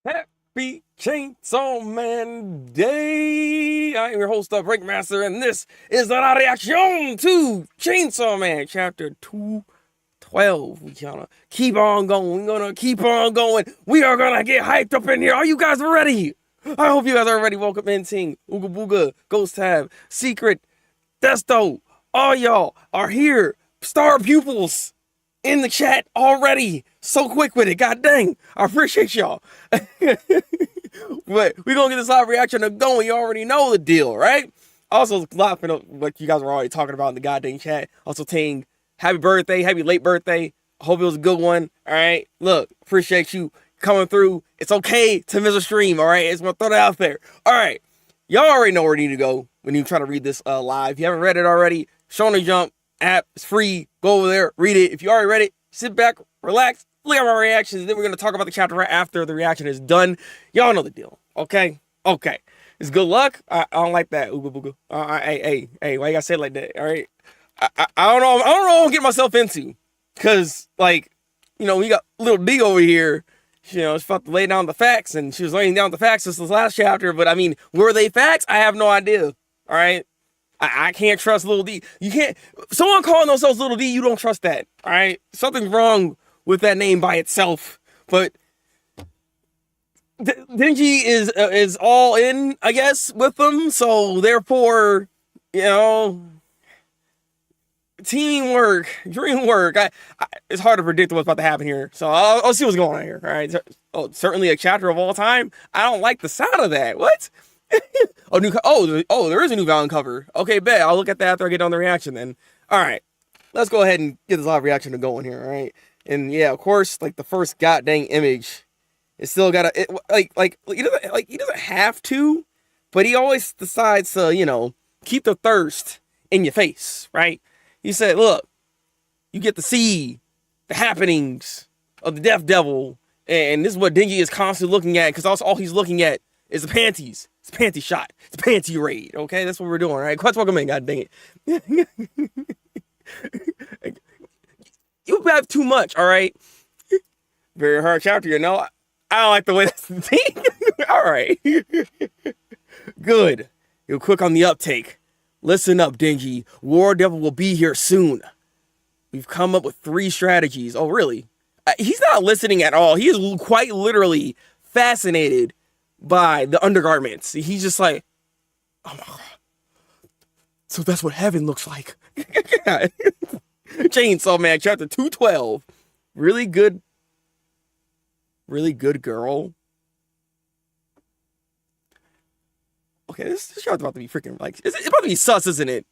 Happy Chainsaw Man Day! I am your host, Thabreakmaster, and this is the reaction to Chainsaw Man Chapter 212. We gonna keep on going. We're gonna keep on going. We are gonna get hyped up in here. Are you guys ready? I hope you guys are ready. Welcome in, Ting, Ooga Booga, Ghost Tab, Secret, Desto. All y'all are here. Star pupils in the chat already. So quick with it. God dang. I appreciate y'all. But we're going to get this live reaction going. You already know the deal, right? Also, laughing at what you guys were already talking about in the goddamn chat. Also, Ting, happy birthday. Happy late birthday. Hope it was a good one. All right. Look, appreciate you coming through. It's okay to miss a stream. All right. It's going to throw that out there. All right. Y'all already know where you need to go when you try to read this live. If you haven't read it already, Shonen Jump app is free. Go over there, read it. If you already read it, sit back, relax, look at my reactions, and then we're going to talk about the chapter right after the reaction is done. Y'all know the deal, okay? Okay. It's good luck. I don't like that. Ooga booga. Hey, why you gotta say it like that? All right. I don't know. I don't know what I'm getting myself into. Because, like, you know, we got little D over here. You know, she's about to lay down the facts, and she was laying down the facts since this last chapter. But, I mean, were they facts? I have no idea. All right? I can't trust Little D. You can't. Someone calling themselves Little D, you don't trust that. All right? Something's wrong with that name by itself. But Denji is all in, I guess, with them. So therefore, you know, teamwork, dream work. It's hard to predict what's about to happen here. So I'll see what's going on here. All right? Oh, certainly a chapter of all time. I don't like the sound of that. What? There is a new Valiant cover. Okay, bet. I'll look at that after I get on the reaction then. All right. Let's go ahead and get this live reaction going here, all right? And yeah, of course, like the first goddamn image, it's still got a he doesn't have to, but he always decides to, you know, keep the thirst in your face, right? He said, "Look, you get to see the happenings of the Death Devil, and this is what Denji is constantly looking at, because all he's looking at is the panties. It's a panty shot. It's a panty raid. Okay, that's what we're doing, all right? Quite welcome in, god dang it." You have too much, all right? Very hard chapter, you know? I don't like the way that's the thing. All right. Good. You're quick on the uptake. Listen up, Denji. War Devil will be here soon. We've come up with 3 strategies. Oh, really? He's not listening at all. He is quite literally fascinated by the undergarments. He's just like, oh my god. So that's what heaven looks like. Chainsaw Man chapter 212. Really good girl. Okay, this chapter's about to be freaking, like, it's about to be sus, isn't it?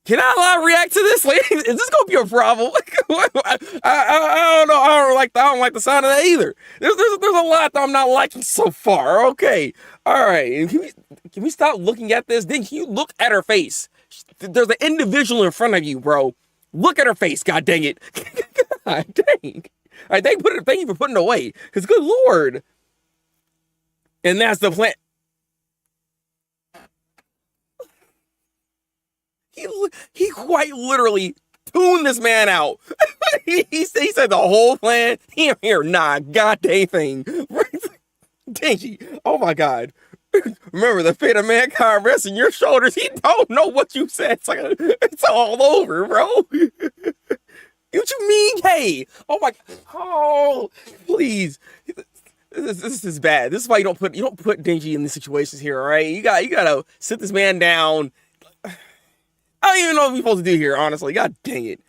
Can I live react to this? Like, is this gonna be a problem? I don't know. I don't like the sound of that either. There's a lot that I'm not liking so far. Okay, all right. Can we stop looking at this? Then can you look at her face? There's an individual in front of you, bro. Look at her face. God dang it. God dang. All right, thank you for putting it away. Because good lord. And that's the plan. He quite literally tuned this man out. he said the whole plan. He ain't hear god dang thing. Denji, oh my god. Remember, the fate of mankind rests in your shoulders. He don't know what you said. It's all over, bro. What you mean, hey? Oh my, oh, please. This is bad. This is why you don't put Denji in these situations here, all right? You gotta sit this man down. I don't even know what we're supposed to do here, honestly. God dang it.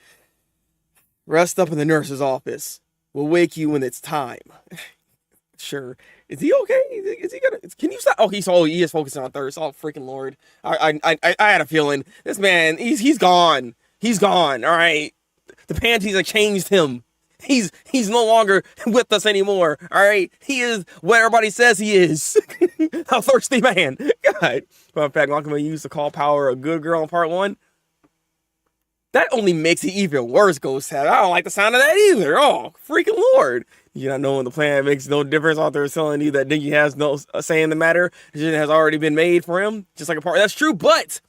Rest up in the nurse's office. We'll wake you when it's time. Sure. Is he okay? Is he gonna? Can you stop? Oh, he is focusing on thirst. Oh, freaking lord! I had a feeling this man. He's gone. He's gone. All right. The panties have changed him. He's no longer with us anymore. All right. He is what everybody says he is. A thirsty man. God. Fun fact: I'm gonna use the call power a good girl in part 1. That only makes it even worse, Ghost Head. I don't like the sound of that either. Oh, freaking lord. You not knowing the plan makes no difference. Author is telling you that Denji has no say in the matter. Decision has already been made for him. Just like a part. That's true. But,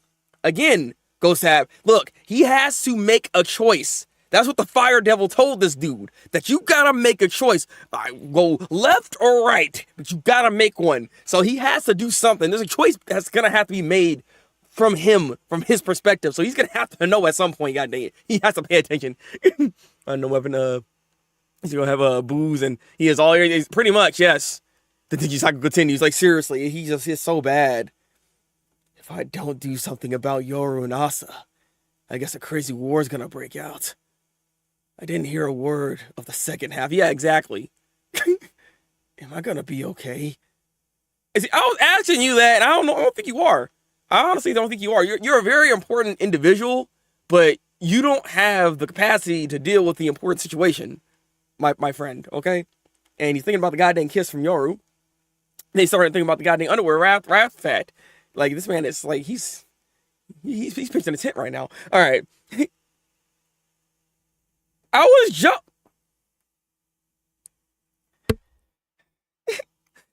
again, Ghost Tab, look, he has to make a choice. That's what the fire devil told this dude, that you gotta make a choice. I go left or right, but you gotta make one. So he has to do something. There's a choice that's gonna have to be made from him, from his perspective. So he's gonna have to know at some point, god dang it. He has to pay attention. No weapon, he's gonna have booze, and he is all pretty much, yes. The Digi cycle continues. Like, seriously, he just is so bad. If I don't do something about Yoru and Asa, I guess a crazy war is gonna break out. I didn't hear a word of the second half. Yeah, exactly. Am I gonna be okay? See, I was asking you that, and I don't think you are. I honestly don't think you are. You're a very important individual, but you don't have the capacity to deal with the important situation, my friend, okay? And he's thinking about the goddamn kiss from Yoru. They started thinking about the goddamn underwear wrath fat. Like, this man is like, he's pitching a tent right now. All right. I was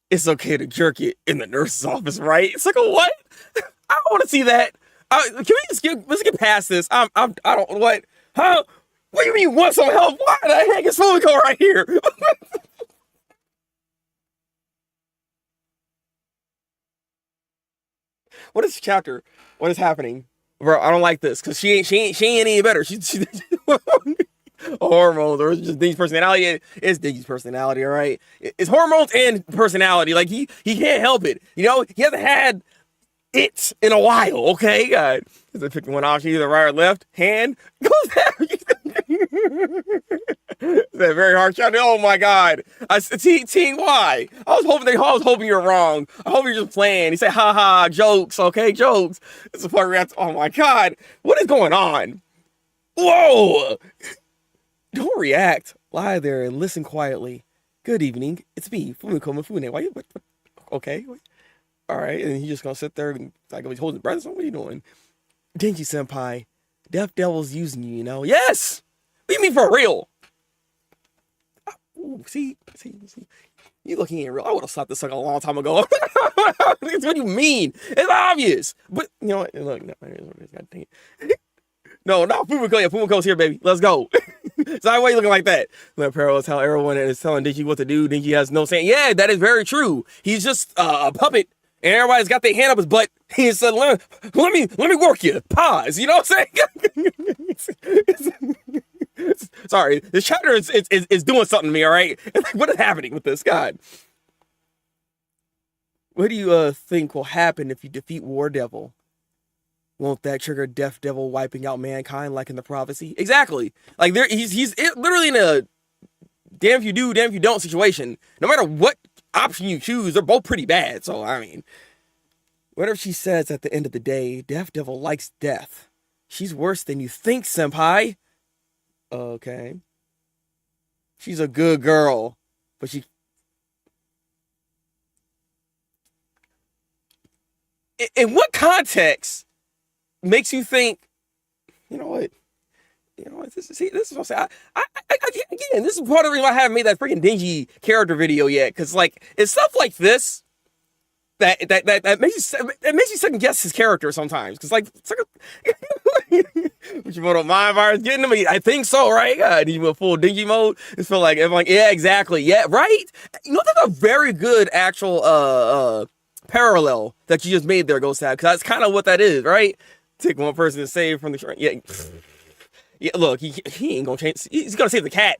It's okay to jerk it in the nurse's office, right? It's like a what? I don't want to see that. Can we just let's get past this? I don't what? Huh? What do you mean you want some help? Why the heck is Fumiko right here? What is this chapter? What is happening? Bro, I don't like this, because she ain't any better. She hormones, or just Dingy's personality. It's Dingy's personality, all right? It's hormones and personality. Like, he can't help it. You know, he hasn't had it in a while, okay? God. Because I picked one option, either right or left. Hand goes there. That very hard shot. Oh my god. Why? I was hoping you're wrong. I hope you're just playing. He said, haha, jokes, okay? Jokes. It's a part where oh my god. What is going on? Whoa! Don't react. Lie there and listen quietly. Good evening. It's me, Fumiko Mifune. Why you what? Okay. All right. And he's just gonna sit there and like he's holding his breath. So what are you doing? Denji senpai, Death Devil's using you, you know? Yes! What do you mean for real? Ooh, see? You look, he ain't real. I would have slapped this sucker a long time ago. What do you mean? It's obvious. But, you know what? Look, no, God dang it. No, not Fumiko. Yeah, Fumiko's here, baby. Let's go. So why are you looking like that? Let Parallel tell everyone is telling Denji what to do. Denji has no saying. Yeah, that is very true. He's just a puppet. And everybody's got their hand up his butt. He said, let me work you. Pause. You know what I'm saying? Sorry, this chapter is doing something to me, all right? What is happening with this? God. What do you think will happen if you defeat War Devil? Won't that trigger Death Devil wiping out mankind like in the prophecy? Exactly. Like, he's literally in a damn if you do, damn if you don't situation. No matter what option you choose, they're both pretty bad. So, I mean, whatever she says at the end of the day, Death Devil likes death. She's worse than you think, senpai. Okay. She's a good girl, but she... In what context makes you think, you know what? This is what I'm saying. Again, this is part of the reason why I haven't made that freaking dingy character video yet. Because, like, it's stuff like this that makes you second guess his character sometimes. Because, like, it's like but you don't mind virus getting to me? I think so, right? God, you went full dingy mode. It's feel like, I'm like, yeah, exactly. Yeah, right? You know, that's a very good actual parallel that you just made there, Ghost Tab. Because that's kind of what that is, right? Take one person to save from the train. Yeah. Yeah, look, he ain't gonna change. He's gonna save the cat.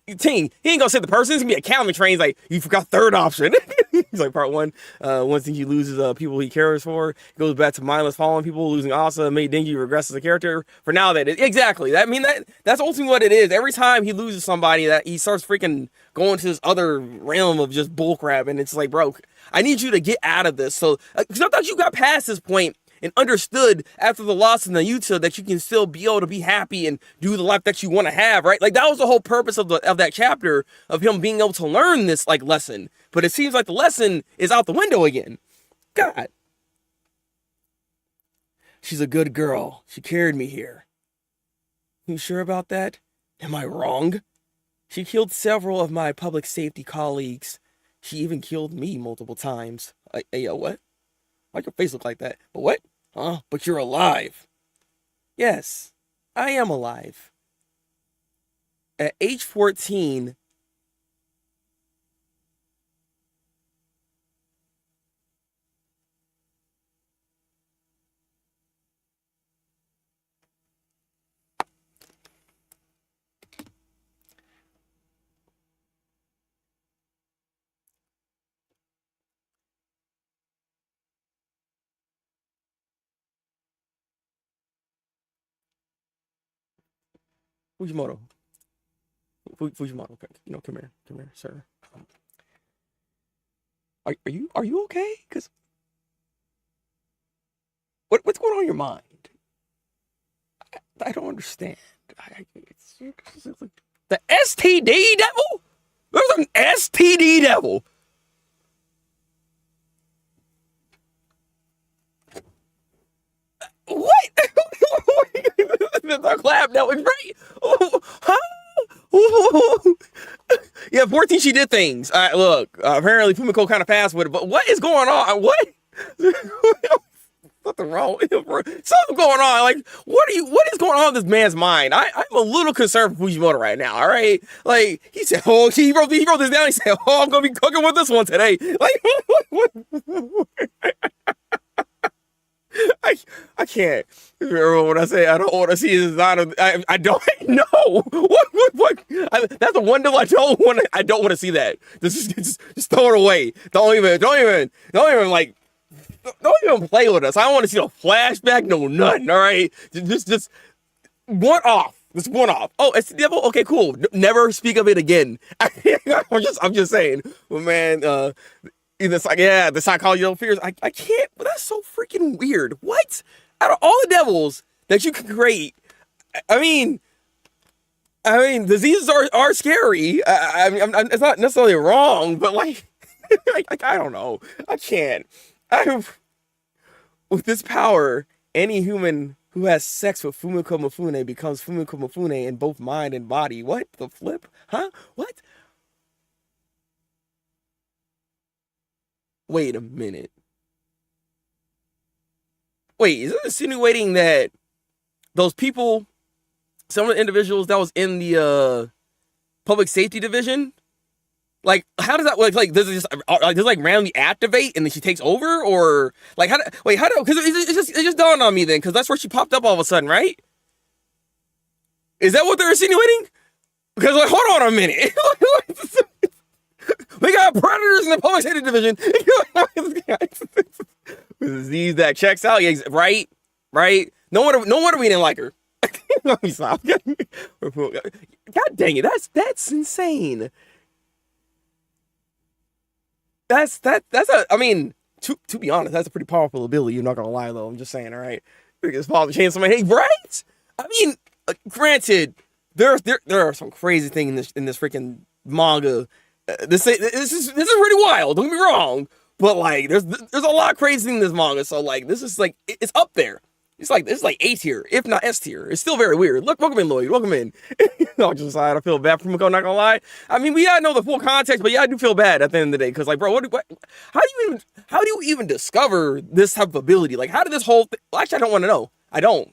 He ain't gonna save the person. It's gonna be a cat on the train. He's like, you forgot third option. He's like, part one. Once he loses people he cares for, he goes back to mindless following people, losing Asa, made Denji regress as a character. For now, exactly. That's ultimately what it is. Every time he loses somebody, that he starts freaking going to this other realm of just bullcrap, and it's like, bro, I need you to get out of this. So, because I thought you got past this point and understood after the loss in the Utah that you can still be able to be happy and do the life that you want to have, right? Like, that was the whole purpose of that chapter, of him being able to learn this, like, lesson. But it seems like the lesson is out the window again. God. She's a good girl. She carried me here. You sure about that? Am I wrong? She killed several of my public safety colleagues. She even killed me multiple times. Hey, yo, what? Why'd your face look like that? But what? Huh? But you're alive. Yes, I am alive. At age 14, Fujimoto. Fujimoto, okay. Come here, sir. Are you okay? Because what's going on in your mind? I don't understand. It's like the STD Devil. There's an STD Devil. What? The clap that was right. Huh? Yeah, 14, she did things. Look, apparently Fumiko kind of passed with it, but what is going on? What? Something wrong. Something going on. Like, what is going on in this man's mind? I'm a little concerned for Fujimoto right now, all right? Like, he said, oh, he wrote this down. He said, oh, I'm going to be cooking with this one today. Like, I can't. Remember when I say I don't want to see his design? I don't know. What? That's the one deal I don't want to see that. Just throw it away. Don't even like. Don't even play with us. I don't want to see no flashback, no nothing. All right, just one off. Just one off. Oh, it's the devil. Okay, cool. Never speak of it again. I'm just saying. Well, man, it's like, yeah, the psychology of fears. I can't. But that's so freaking weird. What? Out of all the devils that you can create, I mean, diseases are scary. It's not necessarily wrong, but like, I don't know. I can't. With this power, any human who has sex with Fumiko Mifune becomes Fumiko Mifune in both mind and body. What the flip? Huh? What? Wait a minute. Wait, is it insinuating that those people, some of the individuals that was in the public safety division, like, how does that like does it just like randomly activate and then she takes over, or like how do because it just dawned on me then, because that's where she popped up all of a sudden, right? Is that what they're insinuating? Because like, hold on a minute. We got predators in the public safety division. Disease that checks out, yeah, right? No wonder we didn't like her. Let me stop. God dang it, that's insane. That's I mean, to be honest, that's a pretty powerful ability. You're not gonna lie though. I'm just saying, all right. Because Paul Chainsaw Man, hey, right? I mean, granted, there are some crazy things in this freaking manga. This is pretty wild. Don't get me wrong, but like, there's a lot of crazy things in this manga. So like, this is like, it's up there. This is like A tier, if not S tier. It's still very weird. Look, welcome in, Lloyd. Welcome in. No, just I feel bad for Fumiko, not gonna lie. I mean, we gotta know the full context, but yeah, I do feel bad at the end of the day, because like, bro, how do you even discover this type of ability? Like, how did this whole thing? Well, actually, I don't want to know. I don't,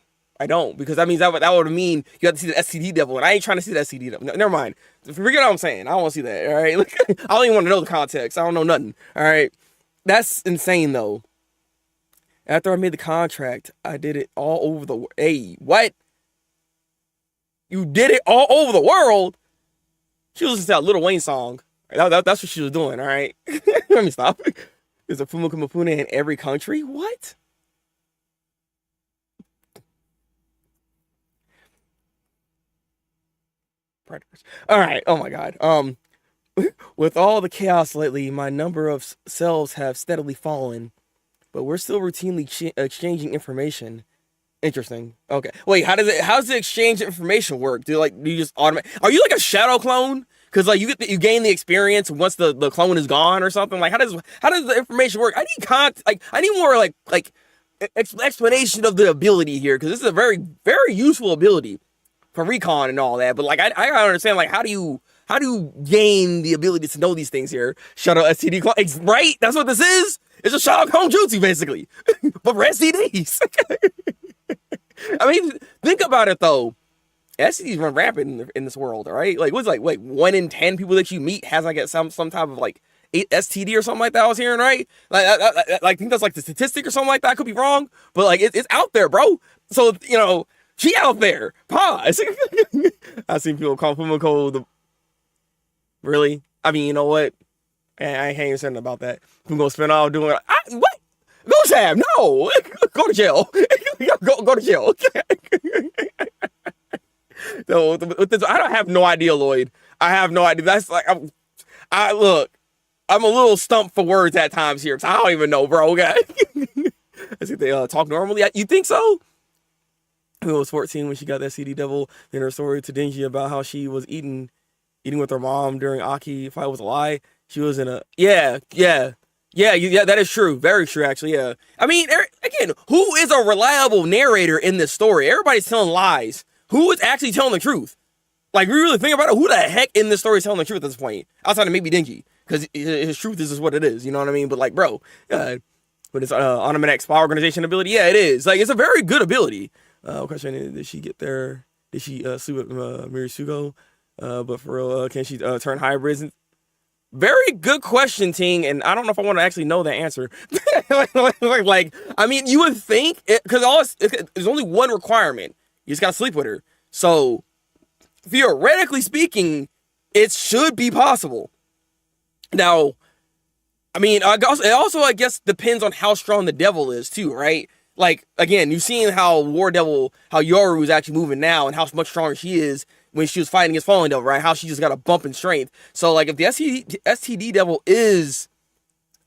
because that means that would mean you have to see the STD Devil, and I ain't trying to see the STD Devil. No, never mind. Forget what I'm saying. I don't want to see that. All right, like, I don't even want to know the context. I don't know nothing. All right, that's insane though. After I made the contract, I did it all over the world. Hey, what? You did it all over the world? She was listening to that Lil Wayne song. That's what she was doing, all right? Let me stop. There's a Fumiko Mifune in every country? What? Predators. All right, oh my God. With all the chaos lately, my number of cells have steadily fallen, but we're still routinely exchanging information. Interesting. Okay. Wait, how does the exchange information work? Do you just automate? Are you like a shadow clone? Because like you gain the experience once the clone is gone or something. Like how does the information work? I need more like explanation of the ability here, because this is a very, very useful ability for recon and all that. But like I gotta understand, like how do you gain the ability to know these things here? Shadow STD clone, right? That's what this is. It's a shadow clone jutsu basically, but for STDs. I mean, think about it though. STDs run rampant in this world, all right? Like, what's like 1 in 10 people that you meet has like some type of like STD or something like that. I was hearing, right? Like, I think that's like the statistic or something like that. I could be wrong, but like it's out there, bro. So you know, she out there. Pause. I seen people call Fumiko the. Really? I mean, you know what? I ain't even saying about that. I'm gonna spend all doing what? Go Sam, no. Go to jail. go to jail. So I don't have no idea, Lloyd. I have no idea. That's like I look. I'm a little stumped for words at times here. I don't even know, bro. Okay. I think they talk normally. You think so? Who was 14 when she got that STD Devil. Then her story to Denji about how she was eating with her mom during Aki fight was a lie. She was in a yeah. That is true. Very true, actually. Yeah. I mean, again, who is a reliable narrator in this story? Everybody's telling lies. Who is actually telling the truth? Like, we really think about it. Who the heck in this story is telling the truth at this point? Outside of maybe Denji, because his truth is just what it is. You know what I mean? But like, bro, but it's automatic spy organization ability. Yeah, it is. Like, it's a very good ability. Question: did she get there? Did she sleep with Mirisugo? But for real, can she turn hybrids? Very good question, Ting, and I don't know if I want to actually know the answer. like, I mean, you would think, because there's only one requirement. You just gotta sleep with her. So, theoretically speaking, it should be possible. Now, I mean, it also, I guess, depends on how strong the devil is, too, right? Like, again, you've seen how Yoru is actually moving now, and how much stronger she is when she was fighting against Fallen Devil, right? How she just got a bump in strength. So, like, if the STD Devil is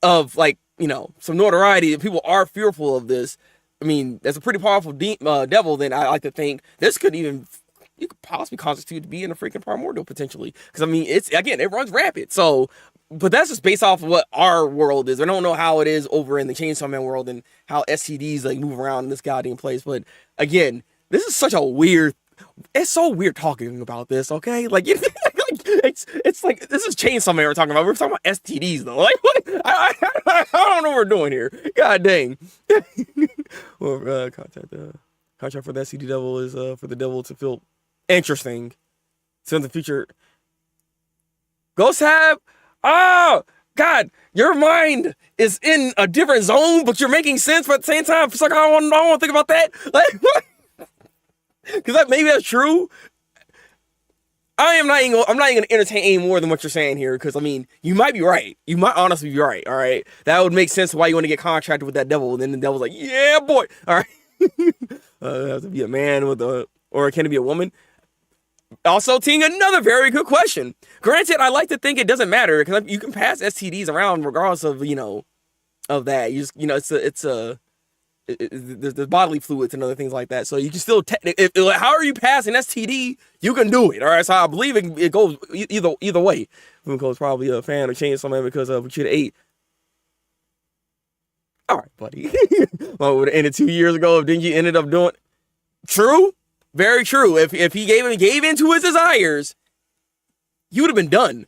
of, like, you know, some notoriety, if people are fearful of this, I mean, that's a pretty powerful devil, then I like to think this you could possibly constitute to be in a freaking primordial, potentially. Because, I mean, it runs rapid. So, but that's just based off of what our world is. I don't know how it is over in the Chainsaw Man world and how STDs, like, move around in this goddamn place. But, again, this is such a weird... It's so weird talking about this, okay? Like, it's like, this is Chainsaw Man we're talking about. We're talking about STDs, though. Like, what? I don't know what we're doing here. God dang. Well, contract for the STD Devil is for the devil to feel interesting. So in the future... Ghost Tab? Oh, God, your mind is in a different zone, but you're making sense, but at the same time, it's like, I don't want to think about that. Like, what? Because maybe that's true. I'm not even going to entertain any more than what you're saying here, because, I mean, you might be right. You might honestly be right, all right? That would make sense why you want to get contracted with that devil, and then the devil's like, yeah, boy, all right? It has to be a man or can it be a woman? Also, Ting, another very good question. Granted, I like to think it doesn't matter, because you can pass STDs around regardless of, you know, of that. You just, you know, there's bodily fluids and other things like that. So you can still, however you pass an STD, you can do it. All right. So I believe it goes either way. Fumiko's probably a fan of Chainsaw Man because of Cheetah 8. All right, buddy. Well, would have ended 2 years ago if Denji ended up doing. True. Very true. If he gave into his desires, he would have been done.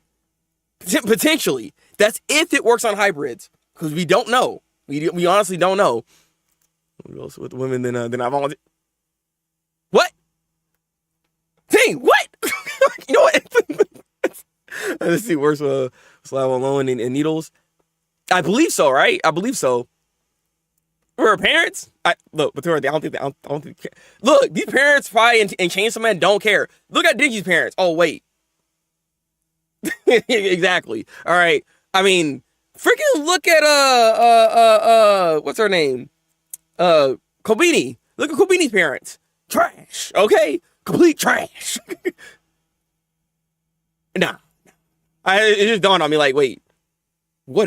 Potentially. That's if it works on hybrids. Because we don't know. We honestly don't know. Goes with women, then I volunteer. What? Dang, what? You know what? Let's see, works with Slab alone and needles. I believe so, right? I believe so. For her parents, look, but I don't think. Look, these parents probably in Chainsaw Man don't care. Look at Denji's parents. Oh wait, exactly. All right. I mean, freaking look at what's her name? Kobeni. Look at Kobeni's parents. Trash. Okay? Complete trash. Nah. It just dawned on me like, wait. What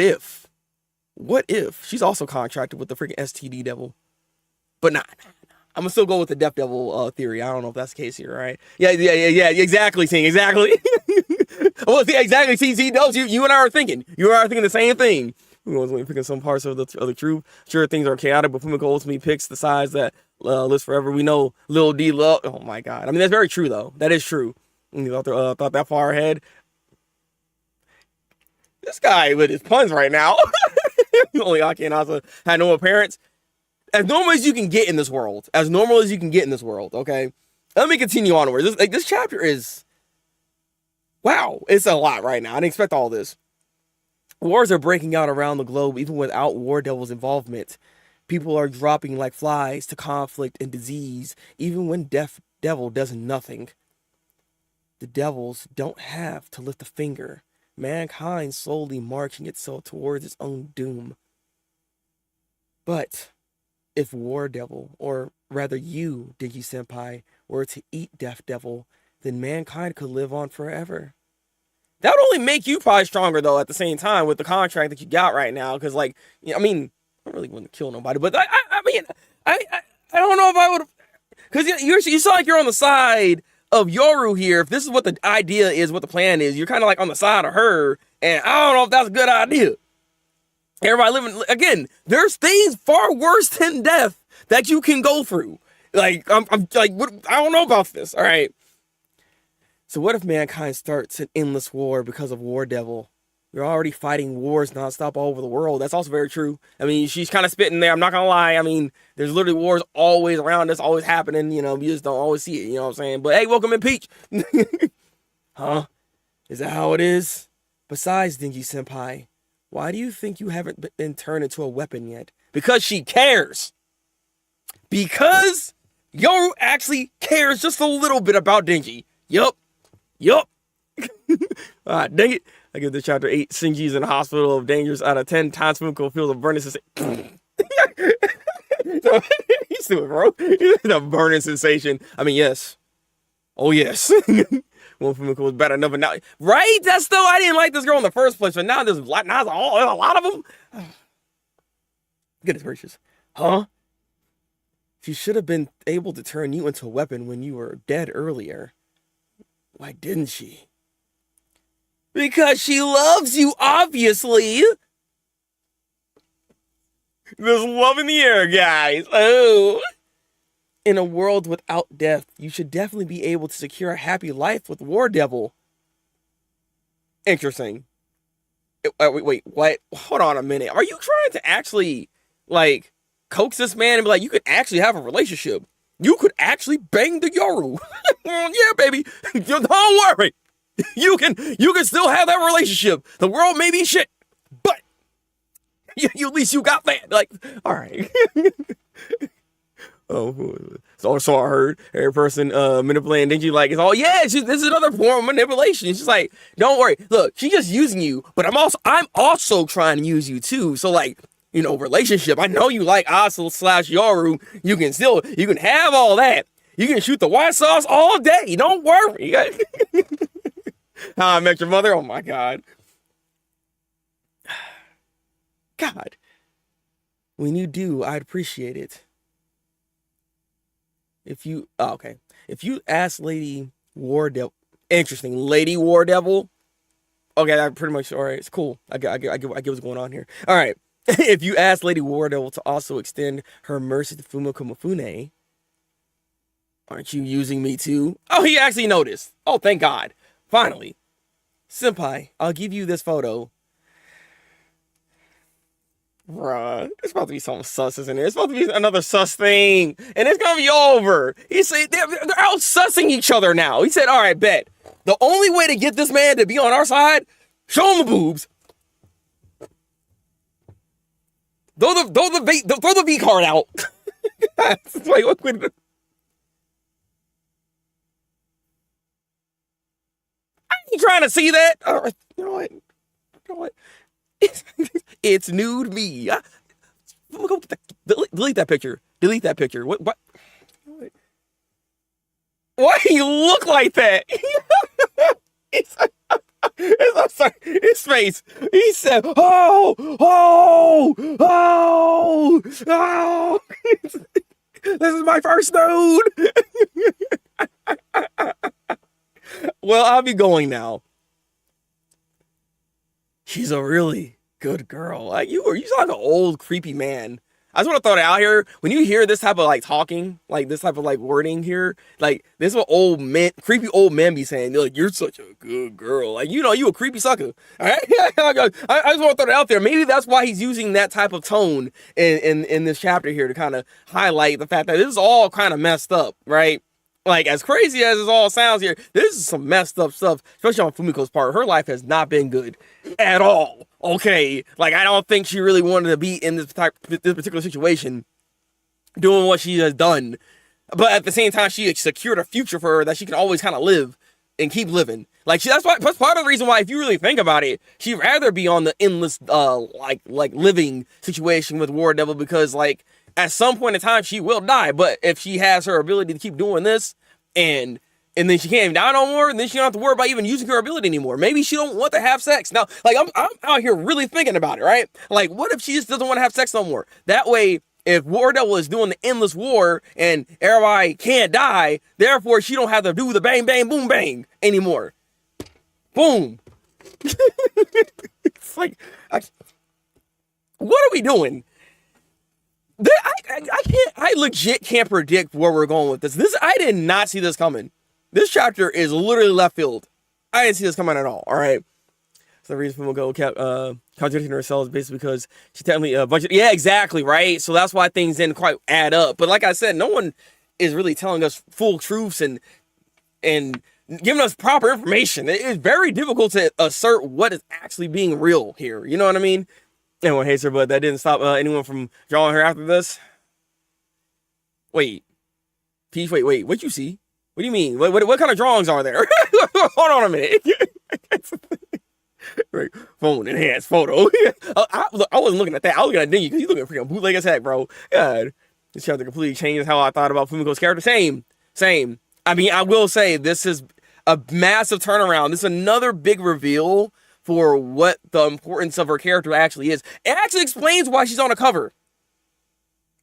if she's also contracted with the freaking STD Devil? But nah. I'm gonna still go with the Death Devil theory. I don't know if that's the case here, right? Yeah, exactly, Ting, exactly. Well, see, exactly. See, those you and I are thinking. You and I are thinking the same thing. Fumiko was only picking some parts of the truth. Sure, things are chaotic, but Fumiko ultimately picks the sides that lives forever. We know Lil D love. Oh my God! I mean, that's very true, though. That is true. You thought that far ahead. This guy with his puns right now. Only Aki and Asa had no parents. As normal as you can get in this world. Okay. Let me continue onward. This chapter is, wow, it's a lot right now. I didn't expect all this. Wars are breaking out around the globe even without War Devil's involvement. People are dropping like flies to conflict and disease, even when Devil does nothing. The devils don't have to lift a finger. Mankind slowly marching itself towards its own doom. But if War Devil, or rather you, Digi-senpai, were to eat Death Devil, then mankind could live on forever. That would only make you probably stronger, though, at the same time, with the contract that you got right now. Because, like, I mean, I don't really want to kill nobody, but I don't know if I would. Because you sound like you're on the side of Yoru here. If this is what the idea is, what the plan is, you're kind of like on the side of her. And I don't know if that's a good idea. Everybody living, again, there's things far worse than death that you can go through. Like, I'm like, what, I don't know about this, all right? So what if mankind starts an endless war because of War Devil? You're already fighting wars nonstop all over the world. That's also very true. I mean, she's kind of spitting there. I'm not going to lie. I mean, there's literally wars always around us, always happening. You know, you just don't always see it. You know what I'm saying? But hey, welcome in, Peach. Huh? Is that how it is? Besides, Digi-senpai, why do you think you haven't been turned into a weapon yet? Because she cares. Because Yoru actually cares just a little bit about Denji. Yup. Dang it. I give this chapter 8. Shinji's in the hospital of dangers out of 10 times. Fumiko feels a burning sensation. He's stupid, bro. He's a burning sensation. I mean, yes. Oh, yes. Well, Fumiko was better enough, but now, right? That's still, I didn't like this girl in the first place, but now there's a lot of them. Goodness gracious. Huh? She should have been able to turn you into a weapon when you were dead earlier. Why didn't she? Because she loves you, obviously. There's love in the air, guys. Oh. In a world without death, you should definitely be able to secure a happy life with War Devil. Interesting. Wait, what? Hold on a minute. Are you trying to actually, like, coax this man and be like, you could actually have a relationship? You could actually bang the Yoru. Yeah, baby. Don't worry. You can still have that relationship. The world may be shit, but at least you got that. Like, all right. Oh, so I heard every person manipulating Denji, like, it's all, yeah, this is another form of manipulation. It's just like, don't worry. Look, she's just using you, but I'm also trying to use you too. So, like, you know, relationship. I know you like Aso/Yoru. You can have all that. You can shoot the white sauce all day. Don't worry. How I Met Your Mother. Oh my God. God. When you do, I'd appreciate it. If you ask Lady War Devil, interesting, Lady War Devil. Okay, that pretty much, all right, it's cool. I get what's going on here. All right. If you ask Lady War Devil to also extend her mercy to Fumiko Mifune, aren't you using me too? Oh, he actually noticed. Oh, thank God. Finally. Senpai, I'll give you this photo. Bruh, it's about to be something sus, isn't it? It's about to be another sus thing. And it's gonna be over. He said they're out sussing each other now. He said, all right, bet. The only way to get this man to be on our side, show him the boobs. Throw the V card out. Wait, what? I ain't trying to see that. You know what? It's nude me. Delete that picture. Delete that picture. What? Why do you look like that? I'm sorry. His face. He said, oh. This is my first nude. Well, I'll be going now. She's a really good girl. Like, you sound like an old creepy man. I just want to throw it out here. When you hear this type of like talking, like this type of like wording here, like this is what old men, creepy old men be saying. They're like, you're such a good girl. Like, you know, you a creepy sucker. All right. I just want to throw it out there. Maybe that's why he's using that type of tone in this chapter here to kind of highlight the fact that this is all kind of messed up, right? Like, as crazy as it all sounds here, this is some messed up stuff, especially on Fumiko's part. Her life has not been good at all. Okay, like, I don't think she really wanted to be in this particular situation, doing what she has done. But at the same time, she secured a future for her that she can always kind of live and keep living. Like, that's part of the reason why, if you really think about it, she'd rather be on the endless, like living situation with War Devil, because, like, at some point in time, she will die. But if she has her ability to keep doing this, and then she can't even die no more, and then she don't have to worry about even using her ability anymore. Maybe she don't want to have sex. Now, like, I'm out here really thinking about it, right? Like, what if she just doesn't want to have sex no more? That way, if War Devil is doing the endless war and everybody can't die, therefore she don't have to do the bang, bang, boom, bang anymore. Boom. It's like, what are we doing? I legit can't predict where we're going with this. I did not see this coming. This chapter is literally left field. I didn't see this coming at all. All right. So the reason Fumiko kept contradicting herself is basically because she technically yeah, exactly, right? So that's why things didn't quite add up. But like I said, no one is really telling us full truths and giving us proper information. It's very difficult to assert what is actually being real here. You know what I mean? Everyone hates her, but that didn't stop anyone from drawing her after this. Wait. Peach, wait. What you see? What do you mean? What kind of drawings are there? Hold on a minute. Right. Phone enhanced photo. I wasn't looking at that. I was looking at Dingy because he's looking freaking bootleg as heck, bro. God. This chapter completely changes how I thought about Fumiko's character. Same. I mean, I will say this is a massive turnaround. This is another big reveal for what the importance of her character actually is. It actually explains why she's on a cover.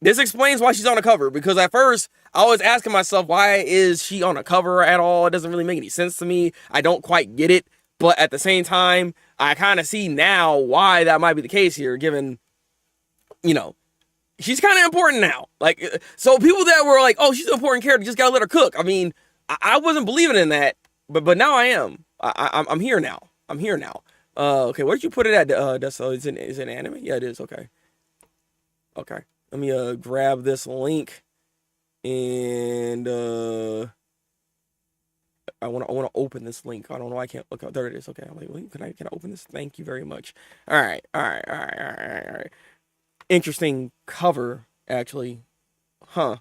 This explains why she's on a cover, because at first I was asking myself, why is she on a cover at all? It doesn't really make any sense to me. I don't quite get it, but at the same time, I kind of see now why that might be the case here, given, you know, she's kind of important now. Like, so people that were like, oh, she's an important character, just gotta let her cook. I mean, I wasn't believing in that, but now I am. I'm here now. Okay, where did you put it at? Is it an anime? Yeah, it is. Okay. Let me grab this link, and I want to open this link. I don't know. I can't look out. There it is. Okay. I'm like, well, can I open this? Thank you very much. All right. Interesting cover, actually. Huh.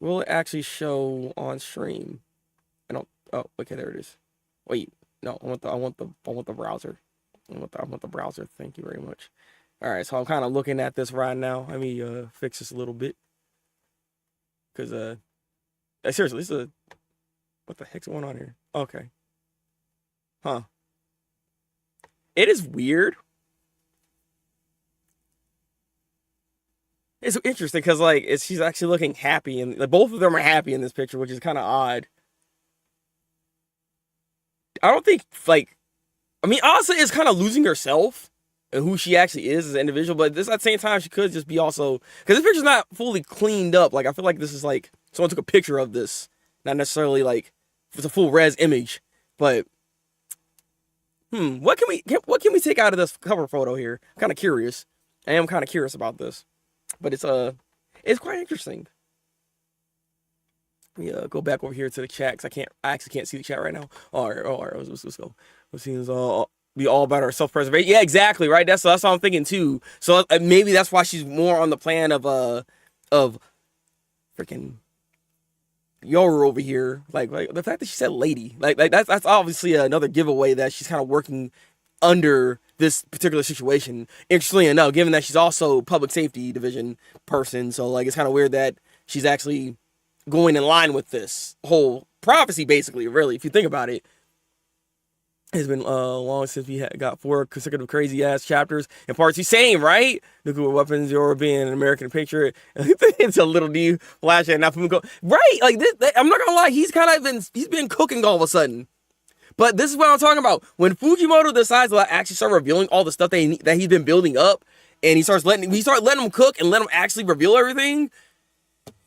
Will it actually show on stream? I don't. Oh, okay. There it is. Wait. No, I want the browser. I want the browser. Thank you very much. All right, so I'm kind of looking at this right now. Let me fix this a little bit, because seriously, this is what the heck's going on here? Okay, huh? It is weird. It's interesting because like she's actually looking happy, and like, both of them are happy in this picture, which is kind of odd. I don't think like, I mean, Asa is kind of losing herself and who she actually is as an individual, but this at the same time she could just be also, because this picture's not fully cleaned up. Like I feel like this is like someone took a picture of this, not necessarily like it's a full res image. But what can we take out of this cover photo here? I'm kind of curious. I am kind of curious about this, but it's quite interesting. Let me go back over here to the chat, because I actually can't see the chat right now. All right, let's go. Let's see this be all about our self-preservation. Yeah, exactly, right? That's what I'm thinking too. So maybe that's why she's more on the plan of freaking Yoru over here. Like the fact that she said lady, like that's obviously another giveaway that she's kind of working under this particular situation. Interestingly enough, given that she's also public safety division person, so like it's kind of weird that she's actually going in line with this whole prophecy, basically, really, if you think about it. It's been long since we got 4 consecutive crazy-ass chapters and parts. He's saying, right? Nuclear weapons, you're being an American patriot. It's a little D flashing. Now Fumiko, right? Like this, I'm not gonna lie, he's been cooking all of a sudden. But this is what I'm talking about. When Fujimoto decides to actually start revealing all the stuff that he's been building up, and he starts letting him cook and let him actually reveal everything,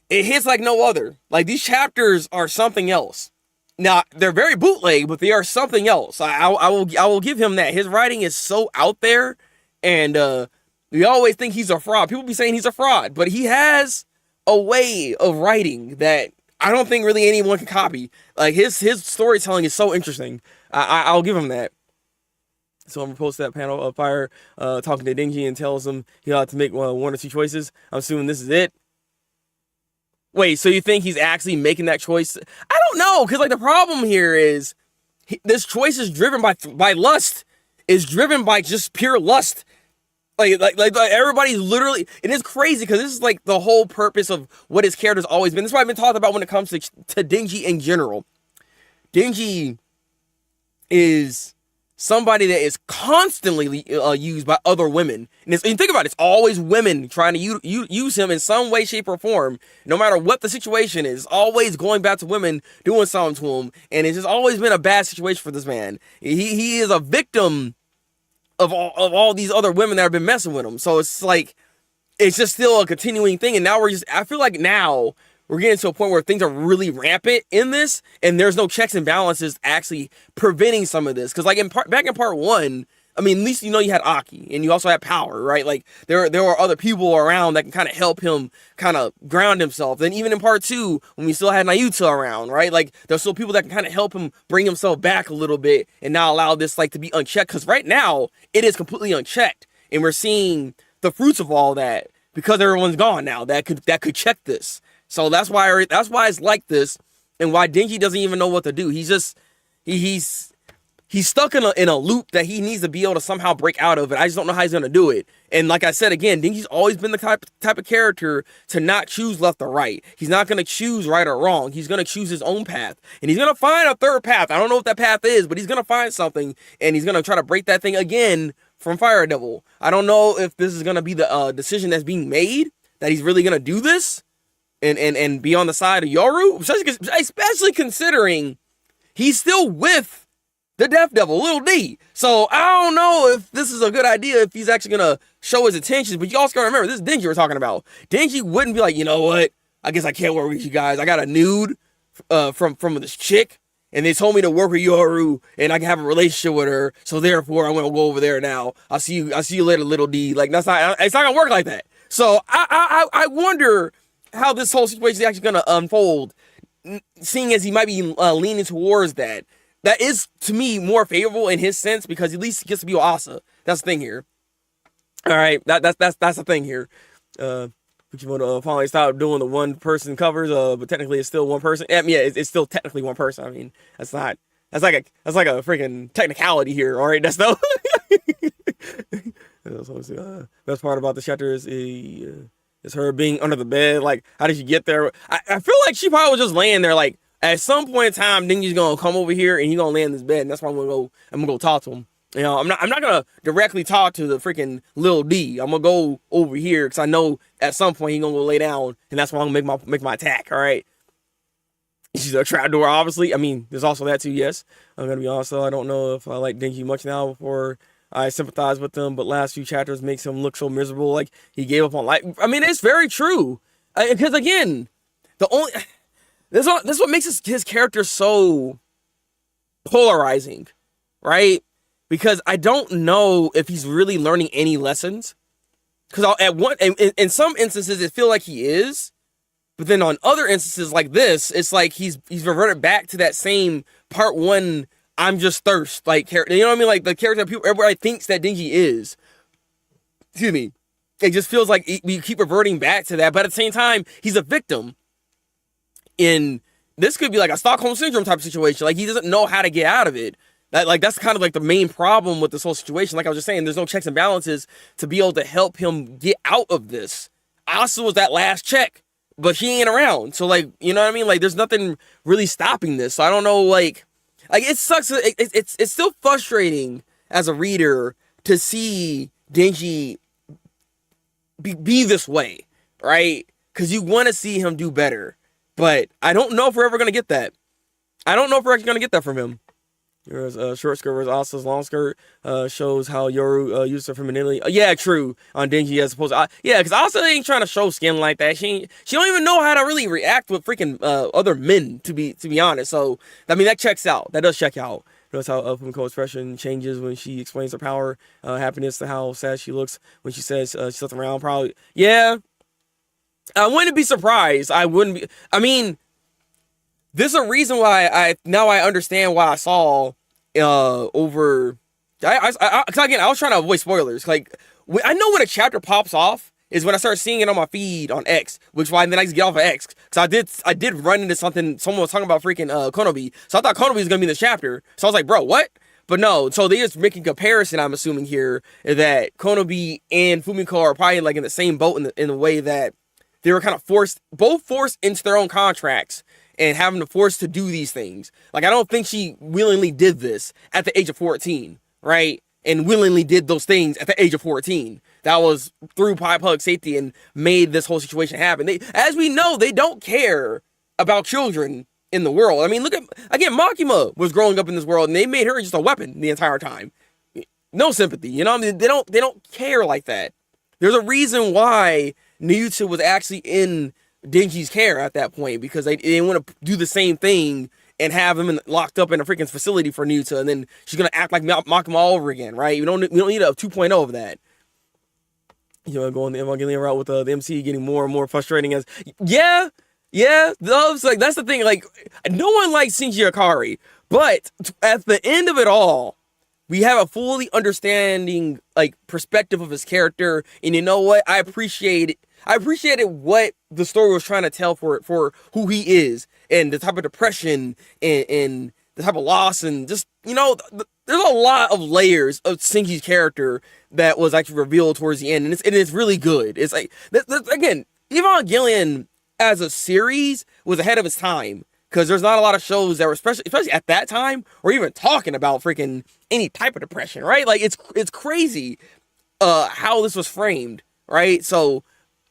it hits like no other. Like, these chapters are something else. Now, they're very bootleg, but they are something else. I will give him that. His writing is so out there, and we always think he's a fraud. People be saying he's a fraud, but he has a way of writing that I don't think really anyone can copy. Like his storytelling is so interesting. I'll give him that. So I'm gonna post that panel of Fire talking to Denji and tells him he'll have to make one or two choices. I'm assuming this is it. Wait, so you think he's actually making that choice? I don't know, because like the problem here is this choice is driven by lust. Is driven by just pure lust. Like everybody's literally, it is crazy because this is like the whole purpose of what his character's always been. This is what I've been talking about when it comes to Denji in general. Denji is somebody that is constantly used by other women. And think about it, it's always women trying to use him in some way, shape, or form. No matter what the situation is, always going back to women, doing something to him. And it's just always been a bad situation for this man. He is a victim of all these other women that have been messing with him. So it's like, it's just still a continuing thing. And now I feel like now we're getting to a point where things are really rampant in this, and there's no checks and balances actually preventing some of this. Because like back in part 1, I mean, at least you had Aki, and you also had power, right? Like there were other people around that can kind of help him kind of ground himself. Then even in part 2, when we still had Nayuta around, right? Like there's still people that can kind of help him bring himself back a little bit and not allow this like to be unchecked. Because right now it is completely unchecked, and we're seeing the fruits of all that because everyone's gone now. That could check this. So that's why it's like this, and why Denji doesn't even know what to do. He's stuck in a loop that he needs to be able to somehow break out of it. I just don't know how he's gonna do it. And like I said again, Denji's always been the type of character to not choose left or right. He's not gonna choose right or wrong. He's gonna choose his own path, and he's gonna find a third path. I don't know what that path is, but he's gonna find something, and he's gonna try to break that thing again from Fire Devil. I don't know if this is gonna be the decision that's being made, that he's really gonna do this and be on the side of Yoru, especially considering he's still with the Death Devil, Little D. So I don't know if this is a good idea, if he's actually gonna show his intentions. But you also gotta remember, this is Denji we're talking about. Denji wouldn't be like, you know what? I guess I can't work with you guys. I got a nude from this chick, and they told me to work with Yoru, and I can have a relationship with her. So therefore, I'm gonna go over there now. I'll see you later, Little D. Like it's not gonna work like that. So I wonder how this whole situation is actually gonna unfold, seeing as he might be leaning towards that. That is, to me, more favorable in his sense, because at least he gets to be with Asa. That's the thing here. All right, that's the thing here. But you want to finally stop doing the one person covers, but technically it's still one person. Yeah, it's still technically one person. I mean, that's like a freaking technicality here. All right, that's no. Best part about the chapter is her being under the bed. Like, how did she get there? I feel like she probably was just laying there. Like, at some point in time, Denji's gonna come over here and he's gonna lay in this bed, and that's why I'm gonna go talk to him. You know, I'm not gonna directly talk to the freaking Lil D. I'm gonna go over here because I know at some point he's gonna go lay down, and that's why I'm gonna make my attack. All right. She's a trapdoor, obviously. I mean, there's also that too. Yes, I'm gonna be honest. Though, I don't know if I like Denji much now. Before I sympathize with him, but last few chapters makes him look so miserable. Like he gave up on life. I mean, it's very true. Because again, this is what makes his character so polarizing, right? Because I don't know if he's really learning any lessons. Because in some instances it feels like he is, but then on other instances like this, it's like he's reverted back to that same part 1. I'm just thirst, like character. You know what I mean? Like the character that everybody thinks that Denji is. Excuse me. It just feels like we keep reverting back to that, but at the same time, he's a victim. In this could be like a Stockholm Syndrome type of situation. Like he doesn't know how to get out of it. That's kind of like the main problem with this whole situation. Like I was just saying, there's no checks and balances to be able to help him get out of this. Asa was that last check, but she ain't around. So like, you know what I mean? Like there's nothing really stopping this. So I don't know, like it sucks. It's still frustrating as a reader to see Denji be this way, right? Because you want to see him do better. But I don't know if we're ever going to get that. I don't know if we're actually going to get that from him. There's a short skirt versus Asa's long skirt. Shows how Yoru used her femininity. Yeah, true. On Denji as opposed to... yeah, because Asa ain't trying to show skin like that. She don't even know how to really react with freaking other men, to be honest. So, I mean, that checks out. That does check out. Notice how Fumiko's expression changes when she explains her power, happiness, to how sad she looks when she says she's left around. Probably... yeah. I wouldn't be surprised. I wouldn't be... I mean, This is a reason why I understand why I saw over. Cause again, I was trying to avoid spoilers. Like, I know when a chapter pops off is when I start seeing it on my feed on X, which why then I just get off of X. Cause I did run into something. Someone was talking about freaking Konobi, so I thought Konobi was gonna be in this chapter. So I was like, bro, what? But no, so they just making comparison. I'm assuming here that Konobi and Fumiko are probably like in the same boat in the way that they were kind of both forced into their own contracts and having to force to do these things. Like, I don't think she willingly did this at the age of 14, right? And willingly did those things at the age of 14. That was through public safety and made this whole situation happen. As we know, they don't care about children in the world. I mean, look at, again, Makima was growing up in this world and they made her just a weapon the entire time. No sympathy, you know what I mean? They don't care like that. There's a reason why Niyuta was actually in Denji's care at that point, because they didn't want to do the same thing and have him locked up in a freaking facility for Niyuta, and then she's gonna act like Makima all over again, right? We don't need a 2.0 of that. You know, going the Evangelion route with the MC getting more and more frustrating as loves, like, that's the thing, like, no one likes Shinji Ikari, but at the end of it all, we have a fully understanding, like, perspective of his character, and you know what? I appreciated what the story was trying to tell for who he is, and the type of depression and the type of loss, and just, you know, there's a lot of layers of Shinji's character that was actually revealed towards the end, and it's really good. It's like, again, Evangelion as a series was ahead of its time, because there's not a lot of shows that were, especially at that time, or even talking about freaking any type of depression, right? Like, it's crazy how this was framed, right? So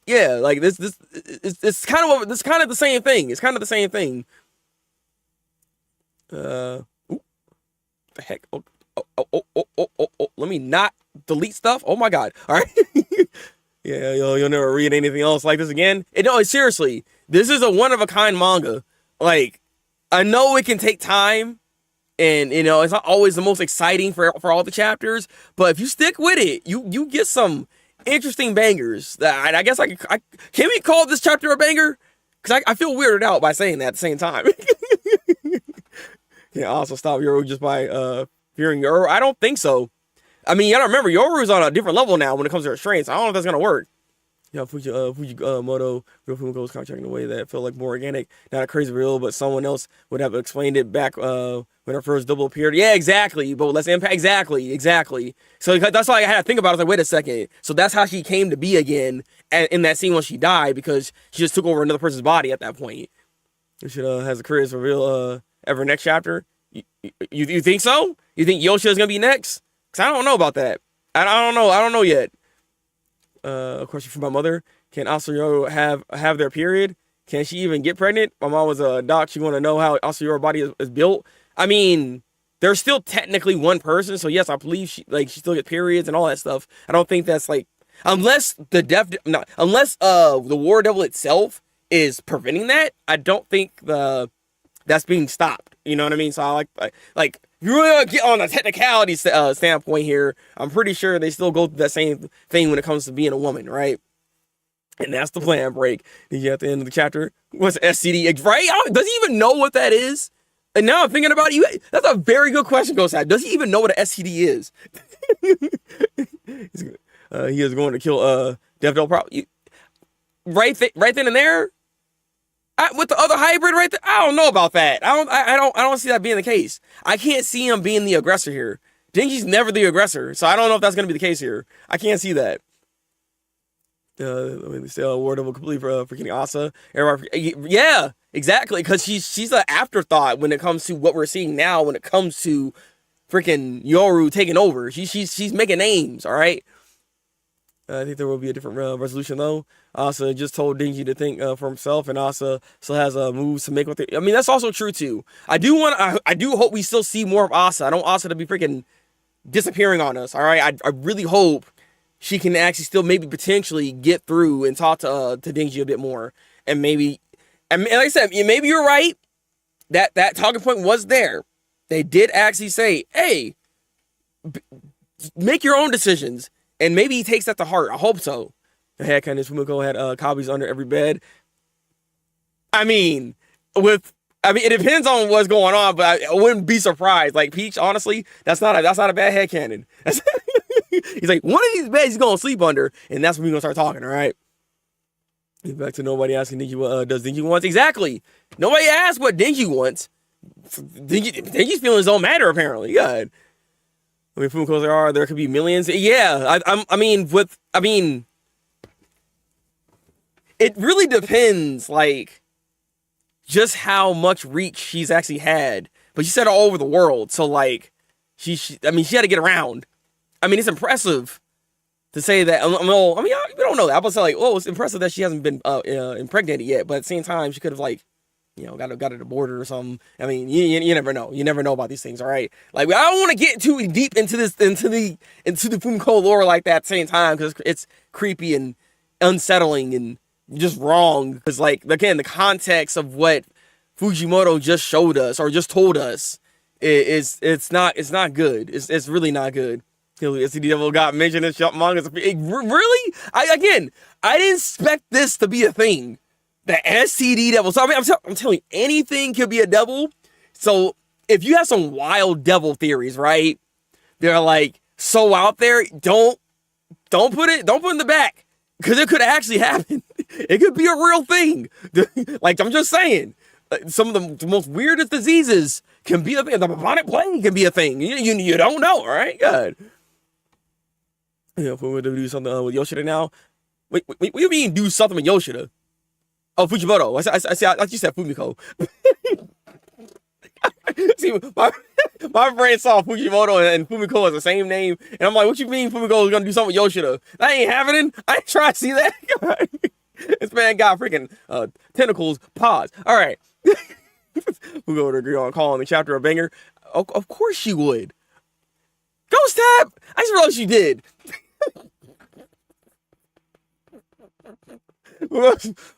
yeah, like, it's kind of the same thing. It's kind of the same thing. Ooh, the heck? Oh, let me not delete stuff. Oh my god! All right. Yeah, you'll never read anything else like this again. No, seriously, this is a one of a kind manga. Like, I know it can take time, and you know it's not always the most exciting for all the chapters, but if you stick with it, you get some interesting bangers. That I guess I can we call this chapter a banger? Because I feel weirded out by saying that at the same time. Yeah, also stop Yoru just by fearing Yoru. I don't think so. I mean, you gotta remember, Yoru's on a different level now when it comes to restraints. I don't know if that's gonna work. Yeah, Fujimoto, real Fumiko's contract in a way that felt like more organic, not a crazy real, but someone else would have explained it back when her first double appeared. Yeah, exactly. But less impact. Exactly. So that's why I had to think about it. I was like, wait a second. So that's how she came to be again in that scene when she died, because she just took over another person's body at that point. It should has a career as reveal ever next chapter. You think so? You think Yosha is gonna be next? Cause I don't know about that. I don't know yet. A question from my mother: can Asuyoro have their period? Can she even get pregnant? My mom was a doc. She want to know how Asuyoro's body is built. I mean, they're still technically one person, so yes, I believe she still gets periods and all that stuff. I don't think that's like, unless the War Devil itself is preventing that. I don't think that's being stopped. You know what I mean? So I like. If you really get on a technicality standpoint here, I'm pretty sure they still go through that same thing when it comes to being a woman, right? And that's the plan break. Did you at the end of the chapter? What's STD? Right? Does he even know what that is? And now I'm thinking about it. That's a very good question, Ghostside. Does he even know what an STD is? He is going to kill Devil probably right then and there. With the other hybrid right there, I don't know about that. I don't see that being the case. I can't see him being the aggressor here. Denji's never the aggressor, so I don't know if that's going to be the case here. I can't see that. War Devil complete for freaking Asa. Yeah, exactly, because she's an afterthought when it comes to what we're seeing now. When it comes to freaking Yoru taking over, she's making names. All right. I think there will be a different resolution though. Asa just told Denji to think for himself, and Asa still has moves to make with it. I mean, that's also true too. I do hope we still see more of Asa. I don't want Asa to be freaking disappearing on us. All right, I really hope she can actually still maybe potentially get through and talk to Denji a bit more, and maybe, and like I said, maybe you're right. That talking point was there. They did actually say, "Hey, make your own decisions." And maybe he takes that to heart. I hope so. The heck, and this Fumiko had copies under every bed. I mean, with I mean, it depends on what's going on, but I wouldn't be surprised. Like Peach, honestly, that's not a bad headcanon. He's like, one of these beds he's gonna sleep under, and that's when we're gonna start talking. All right. Back to nobody asking Dinky what does Dinky wants exactly. Nobody asked what Dinky wants. Dinky's feelings don't matter apparently. God. I mean, Fumiko's there could be millions. Yeah, I mean, it really depends, like, just how much reach she's actually had. But she said it all over the world, so like, she had to get around. I mean, it's impressive to say that. Well, I mean, we don't know that. I was like, oh, it's impressive that she hasn't been impregnated yet. But at the same time, she could have like, got it aborted or something. I mean, you never know. You never know about these things, all right? Like, I don't want to get too deep into the Fumiko lore like that at the same time because it's creepy and unsettling and just wrong. Because, like, again, the context of what Fujimoto just showed us or just told us it's not good. It's really not good. STD Devil got mentioned in manga. Really? I didn't expect this to be a thing. The STD Devil. So I mean, I'm telling you, anything could be a devil. So if you have some wild devil theories, right? They're like so out there. Don't put it in the back because it could actually happen. It could be a real thing. Like I'm just saying, some of the most weirdest diseases can be a thing. The bubonic plague can be a thing. You don't know, all right? God. If we were to do something with Yoshida now, wait, what do you mean do something with Yoshida? Oh, Fujimoto. I you said Fumiko. See, my brain saw Fujimoto and Fumiko as the same name, and I'm like, what you mean Fumiko is gonna do something with Yoshida? That ain't happening. I ain't trying to see that. This man got freaking tentacles. Pause. All right. Fumiko would agree on calling the chapter a banger. Of course she would. Ghost Tab. I just realized she did.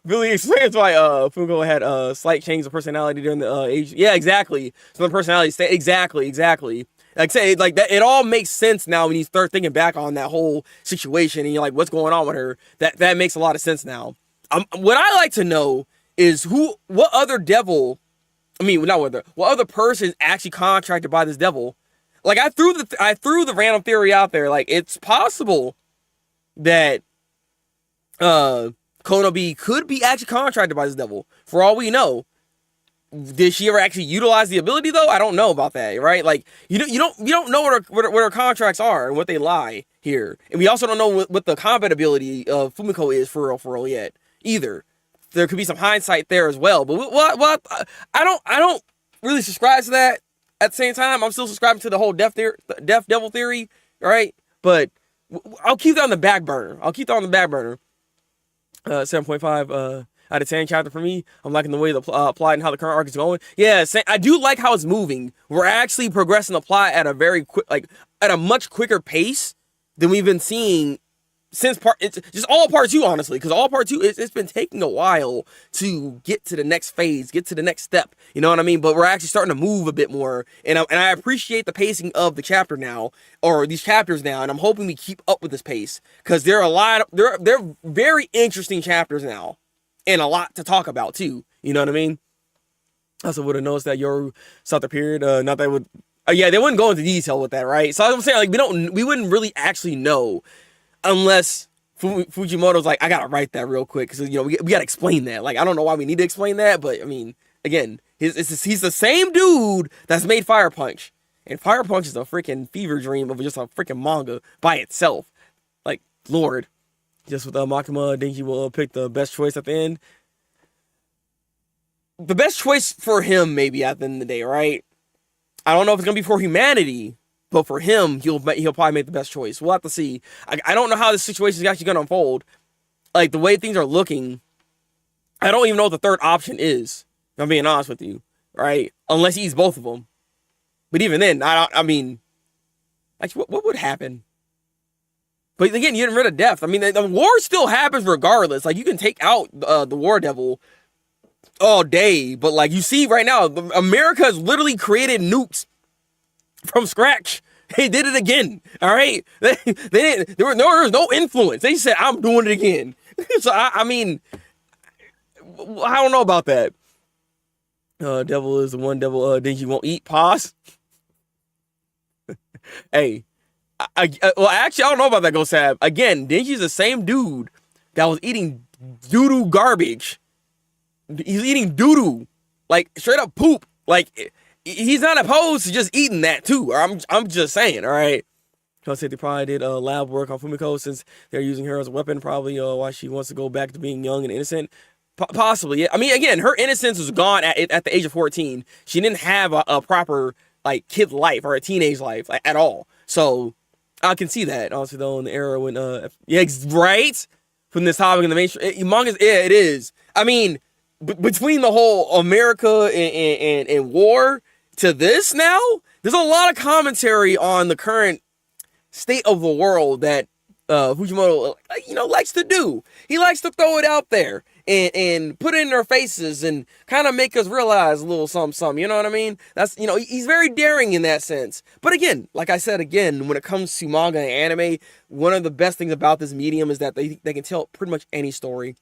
Billy explains why Fumiko had a slight change of personality during the age. Yeah, exactly. So the personality stay exactly. Like say like that, it all makes sense now when you start thinking back on that whole situation and you're like, what's going on with her? That makes a lot of sense now. What I like to know is what other devil? I mean, what other person is actually contracted by this devil? Like I threw the random theory out there. Like it's possible that Konobe could be actually contracted by this devil. For all we know, did she ever actually utilize the ability though? I don't know about that, right? Like you don't know what her contracts are and what they lie here, and we also don't know what the combat ability of Fumiko is for real yet either. There could be some hindsight there as well, but what I don't really subscribe to that. At the same time, I'm still subscribing to the whole death devil theory, right? But I'll keep that on the back burner. 7.5 out of 10 chapter for me. I'm liking the way the plot and how the current arc is going. Yeah, I do like how it's moving. We're actually progressing the plot at a very quick, at a much quicker pace than we've been seeing since it's just all part 2, honestly, because all part 2 it's been taking a while to get to the next phase, get to the next step. You know what I mean? But we're actually starting to move a bit more, and I appreciate the pacing of the chapter now, or these chapters now, and I'm hoping we keep up with this pace because they're very interesting chapters now, and a lot to talk about too. You know what I mean? I also would have noticed that Yoru sought the period. Not that it would. Yeah, they wouldn't go into detail with that, right? So I'm saying like we wouldn't really actually know. Unless Fujimoto's like, I gotta write that real quick because we gotta explain that. Like I don't know why we need to explain that, but I mean, again, he's the same dude that's made Fire Punch, and Fire Punch is a freaking fever dream of just a freaking manga by itself. Like Lord, just with Makima, Denki will pick the best choice at the end. The best choice for him, maybe at the end of the day, right? I don't know if it's gonna be for humanity. But for him, he'll probably make the best choice. We'll have to see. I don't know how this situation is actually going to unfold. Like, the way things are looking, I don't even know what the third option is. If I'm being honest with you, right? Unless he eats both of them. But even then, I mean, like, what would happen? But again, you're getting rid of death. I mean, the war still happens regardless. Like, you can take out the War Devil all day. But, like, you see right now, America has literally created nukes from scratch. They did it again. All right. They didn't. There was no influence. They said, "I'm doing it again." So I mean, I don't know about that. Devil is the one devil Denji won't eat. Pause. Hey, well, actually, I don't know about that, Ghost Tab. Again, Denji's the same dude that was eating doo-doo garbage. He's eating doo-doo, like straight up poop. Like, he's not opposed to just eating that too. I'm just saying, all right. I said they probably did lab work on Fumiko since they're using her as a weapon. Probably why she wants to go back to being young and innocent. Possibly. Yeah. I mean, again, her innocence was gone at the age of 14. She didn't have a proper like kid life or a teenage life like, at all. So I can see that. Also, though, in the era when yeah, right from this topic in the mainstream manga, yeah, it is. I mean, between the whole America and war to this now, there's a lot of commentary on the current state of the world that Fujimoto, likes to do. He likes to throw it out there and put it in their faces and kind of make us realize a little something, you know what I mean? That's, he's very daring in that sense. But again, like I said, when it comes to manga and anime, one of the best things about this medium is that they can tell pretty much any story,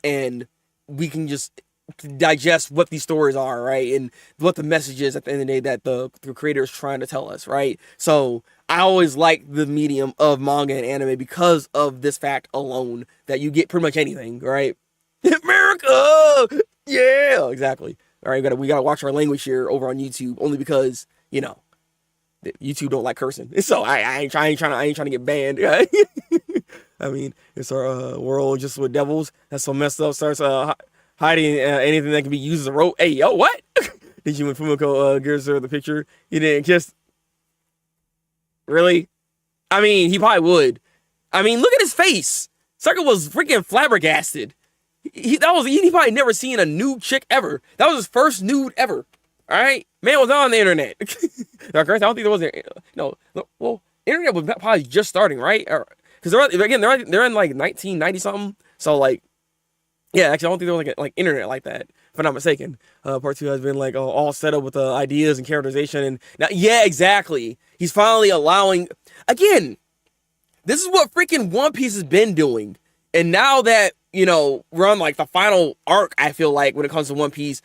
and we can just digest what these stories are, right? And what the message is at the end of the day that the creator is trying to tell us, right? So I always like the medium of manga and anime because of this fact alone, that you get pretty much anything, right? America! Yeah! Exactly. All right, we gotta watch our language here over on YouTube, only because, YouTube don't like cursing. So I ain't trying to get banned. I mean, it's our world just with devils. That's so messed up. Starts hiding anything that can be used as a rope. Hey, yo, what? Did you when Fumiko gives her the picture? You didn't kiss? Really? I mean, he probably would. I mean, look at his face. Sucker was freaking flabbergasted. He probably never seen a nude chick ever. That was his first nude ever. All right, man was on the internet. I don't think there was well, internet was probably just starting, right? Because they're in like 1990 something. So like, yeah, actually, I don't think there was like internet like that, if I'm not mistaken. Part 2 has been like all set up with the ideas and characterization, and now, yeah, exactly. He's finally allowing. Again, this is what freaking One Piece has been doing, and now that we're on like the final arc, I feel like when it comes to One Piece,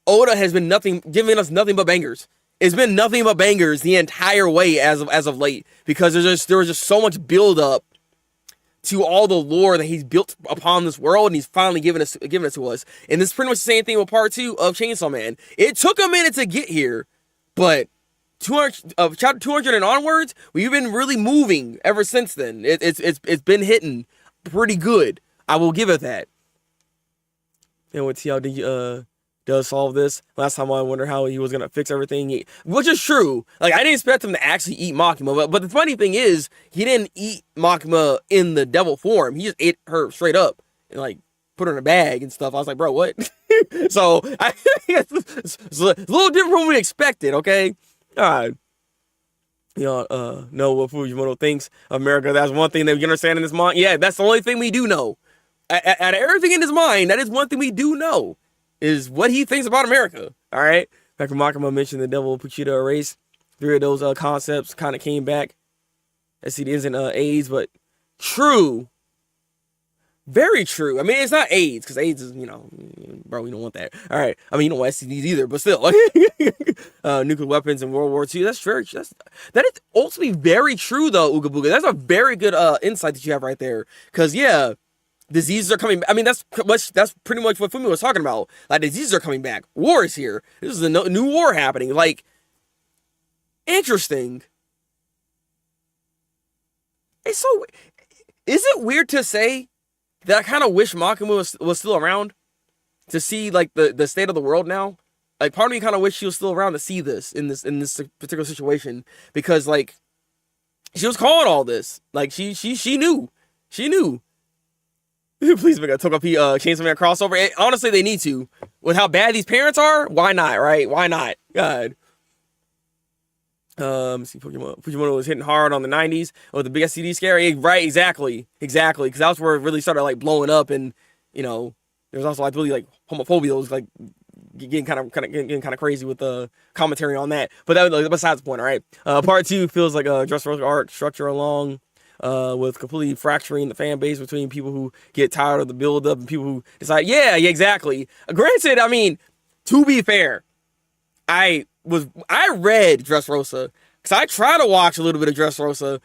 Oda has been giving us nothing but bangers. It's been nothing but bangers the entire way as of late, because there was just so much build up to all the lore that he's built upon this world, and he's finally given it to us. And this is pretty much the same thing with part 2 of Chainsaw Man. It took a minute to get here, but chapter 200 and onwards, we've been really moving ever since then. It's been hitting pretty good. I will give it that. And with TLD does solve this. Last time I wonder how he was gonna fix everything, which is true. Like, I didn't expect him to actually eat Makima, but the funny thing is, he didn't eat Makima in the devil form. He just ate her straight up and like put her in a bag and stuff. I was like, bro, what? So it's a little different from what we expected. Okay, all right. Y'all know what Fujimoto thinks of America. That's one thing that we understand in this mind. Yeah, that's the only thing we do know. Out of everything in his mind, that is one thing we do know, is what he thinks about America. All right. Back when Makima mentioned the devil Puchita erase, 3 of those concepts kind of came back. STD isn't AIDS, but true. Very true. I mean, it's not AIDS, because AIDS is, bro, we don't want that. All right. I mean, you don't want STDs either, but still. Nuclear weapons in World War II. That is ultimately very true, though, Ooga Booga. That's a very good insight that you have right there. Because, yeah, diseases are coming. I mean, that's pretty much what Fumi was talking about. Like, diseases are coming back. War is here. This is a new war happening. Like, interesting. It's so. Is it weird to say that I kind of wish Makima was still around to see like the state of the world now? Like, part of me kind of wish she was still around to see this in this particular situation, because like she was calling all this. Like she knew. Please make a Togepi Chainsaw Man crossover. Honestly, they need to. With how bad these parents are, why not, right? Why not? God. See, Fujimoto was hitting hard on the 90s with the big STD scare. Right, exactly. Because that's where it really started like blowing up, and there's also like really like homophobia was like getting kind of crazy with the commentary on that. But that was besides the point. All right. Part 2 feels like a Dressrosa arc structure along. With completely fracturing the fan base between people who get tired of the build-up and people who decide, yeah, exactly. Granted, I mean, to be fair, I read Dressrosa because I tried to watch a little bit of Dressrosa.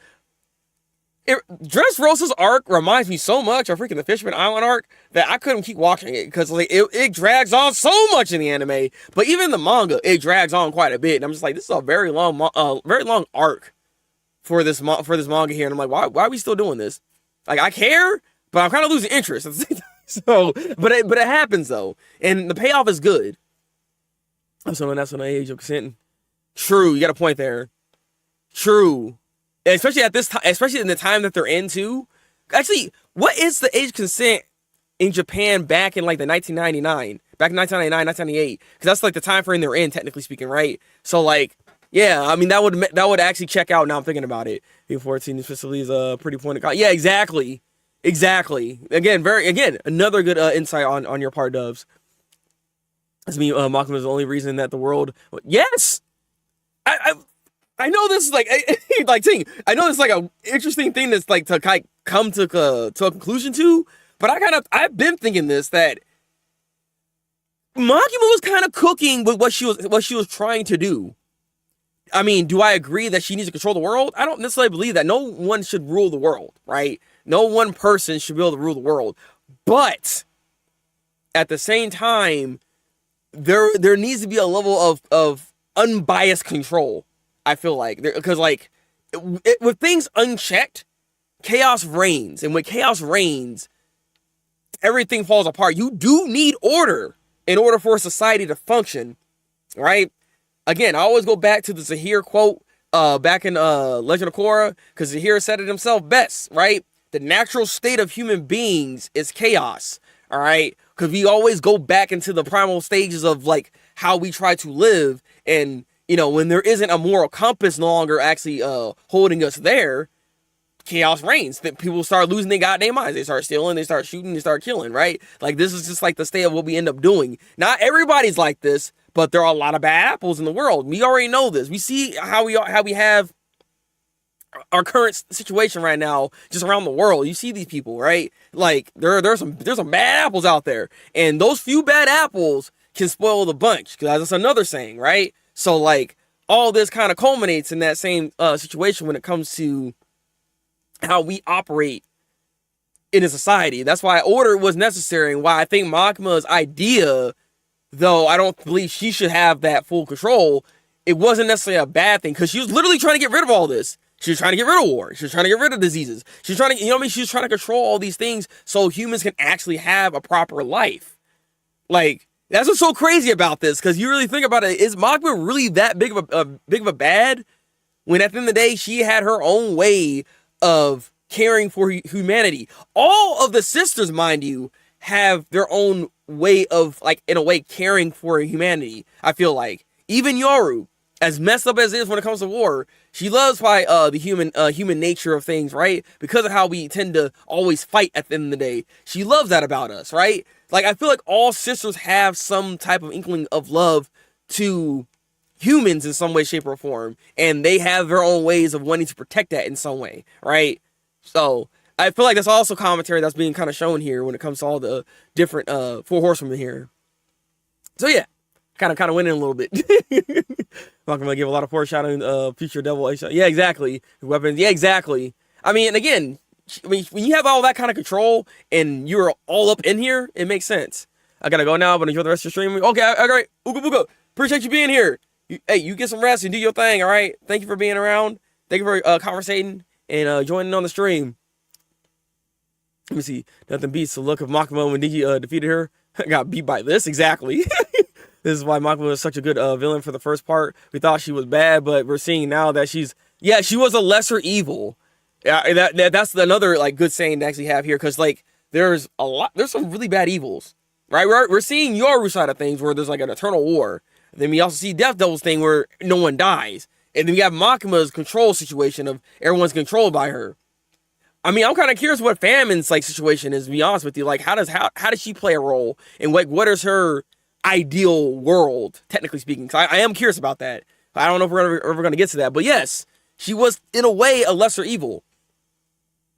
Dressrosa's arc reminds me so much of freaking the Fishman Island arc that I couldn't keep watching it because like it drags on so much in the anime. But even the manga, it drags on quite a bit, and I'm just like, this is a very long arc for this manga here, and I'm like, why are we still doing this? Like, I care, but I'm kind of losing interest. So, but it happens though, and the payoff is good. So that's when the age of consent. True, you got a point there. True. Especially at this time, especially in the time that they're in too. Actually, what is the age of consent in Japan back in like the 1999? Back in 1999, 1998? Because that's like the time frame they're in, technically speaking, right? So like, yeah, I mean that would actually check out. Now I'm thinking about it. B14 specifically is a pretty pointed. Yeah, exactly. Again, another good insight on your part, Dubs. That's me. Makima is the only reason that the world. Yes, I know this is like I know it's like a interesting thing that's like to kind of come to a conclusion to, but I've been thinking this, that Makima was kind of cooking with what she was trying to do. I mean, do I agree that she needs to control the world? I don't necessarily believe that. No one should rule the world, right? No one person should be able to rule the world. But at the same time, there needs to be a level of unbiased control. I feel like, because like with things unchecked, chaos reigns, and when chaos reigns, everything falls apart. You do need order in order for a society to function, right? Again, I always go back to the Zahir quote back in Legend of Korra, because Zahir said it himself best, right? The natural state of human beings is chaos, all right? Because we always go back into the primal stages of like how we try to live, and you know, when there isn't a moral compass no longer actually holding us there, chaos reigns. That people start losing their goddamn minds. They start stealing, they start shooting, they start killing, right? Like, this is just like the state of what we end up doing. Not everybody's like this, but there are a lot of bad apples in the world. We already know this. We see how we have our current situation right now just around the world. You see these people, right? Like, there's some bad apples out there, and those few bad apples can spoil the bunch, because that's another saying, right? So like, all this kind of culminates in that same situation when it comes to how we operate in a society. That's why order was necessary, and why I think Makima's idea, though I don't believe she should have that full control, it wasn't necessarily a bad thing, because she was literally trying to get rid of all this. She was trying to get rid of war. She was trying to get rid of diseases. She was trying to, you know what I mean? She was trying to control all these things so humans can actually have a proper life. Like, that's what's so crazy about this, because you really think about it, is Makima really that big of a bad, when at the end of the day she had her own way of caring for humanity? All of the sisters, mind you, have their own way of, like, in a way, caring for humanity. I feel like even Yoru, as messed up as it is when it comes to war, she loves the human nature of things, right? Because of how we tend to always fight at the end of the day. She loves that about us, right? Like, I feel like all sisters have some type of inkling of love to humans in some way, shape, or form. And they have their own ways of wanting to protect that in some way, right? So, I feel like that's also commentary that's being kind of shown here when it comes to all the different Four Horsemen here. So, yeah. Kind of went in a little bit. I'm going to give a lot of foreshadowing, future devil. Yeah, exactly. Weapons. Yeah, exactly. I mean, and again, when you have all that kind of control and you're all up in here, it makes sense. I gotta go now, but enjoy the rest of your stream. Okay, all right. Uga Buga. Appreciate you being here. You get some rest and do your thing, all right? Thank you for being around. Thank you for conversating and joining on the stream. Let me see. Nothing beats the look of Makima when Niji defeated her. Got beat by this. Exactly. This is why Makima was such a good villain for the first part. We thought she was bad, but we're seeing now that she was a lesser evil. Yeah, that's another like good saying to actually have here, because like there's some really bad evils, right? We're seeing Yoru's side of things where there's like an eternal war. Then we also see Death Devil's thing where no one dies, and then we have Makima's control situation of everyone's controlled by her. I mean, I'm kind of curious what Famine's like situation is, to be honest with you. Like, how does she play a role, and like what is her ideal world, technically speaking? Because I am curious about that. I don't know if we're ever going to get to that, but yes, she was in a way a lesser evil.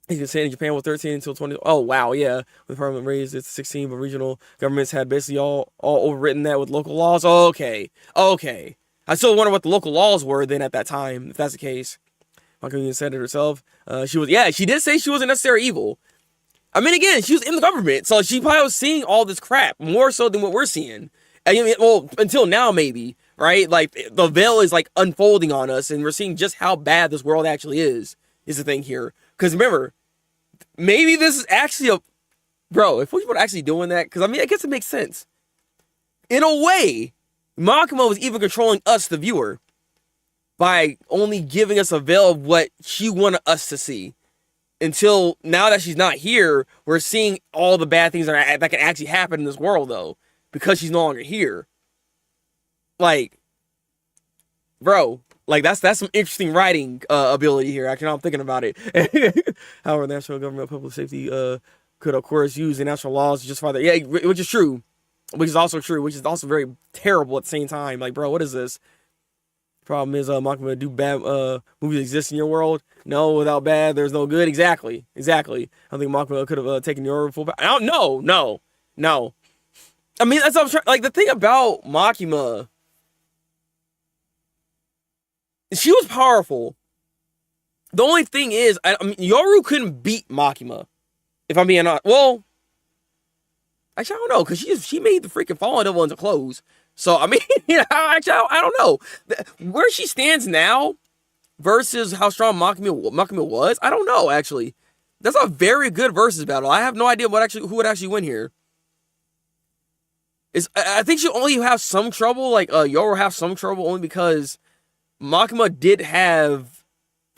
You can say in Japan was 13 until 20. Oh, wow, yeah. With permanent raised, it's 16, but regional governments had basically all overwritten that with local laws. Okay. I still wonder what the local laws were then at that time, if that's the case. Manga said it herself. She did say she wasn't necessarily evil. I mean, again, she was in the government, so she probably was seeing all this crap more so than what we're seeing. I mean, well, until now, maybe, right? Like, the veil is, like, unfolding on us, and we're seeing just how bad this world actually is the thing here. Because remember, maybe this is actually a... Bro, if we were actually doing that, because, I mean, I guess it makes sense. In a way, Makima was even controlling us, the viewer, by only giving us a veil of what she wanted us to see. Until now that she's not here, we're seeing all the bad things that can actually happen in this world, though, because she's no longer here. Like, bro, like that's some interesting writing ability here. Actually, now I'm thinking about it. However, the national government public safety could, of course, use the national laws to justify that. Yeah, which is true, which is also true, which is also very terrible at the same time. Like, bro, what is this? Problem is, Makima, do bad movies exist in your world? No, without bad, there's no good. Exactly. I don't think Makima could have taken your full back. I don't know. No. I mean, that's what I'm trying. Like, the thing about Makima, she was powerful. The only thing is, I mean, Yoru couldn't beat Makima. If I'm being honest. Well, actually, I don't know, because she made the freaking Fallen Devil into clothes. So, I mean, actually, I don't know. Where she stands now versus how strong Makima was, I don't know, actually. That's a very good versus battle. I have no idea who would actually win here. I think she only have some trouble, like, Yoru have some trouble only because Makima did have,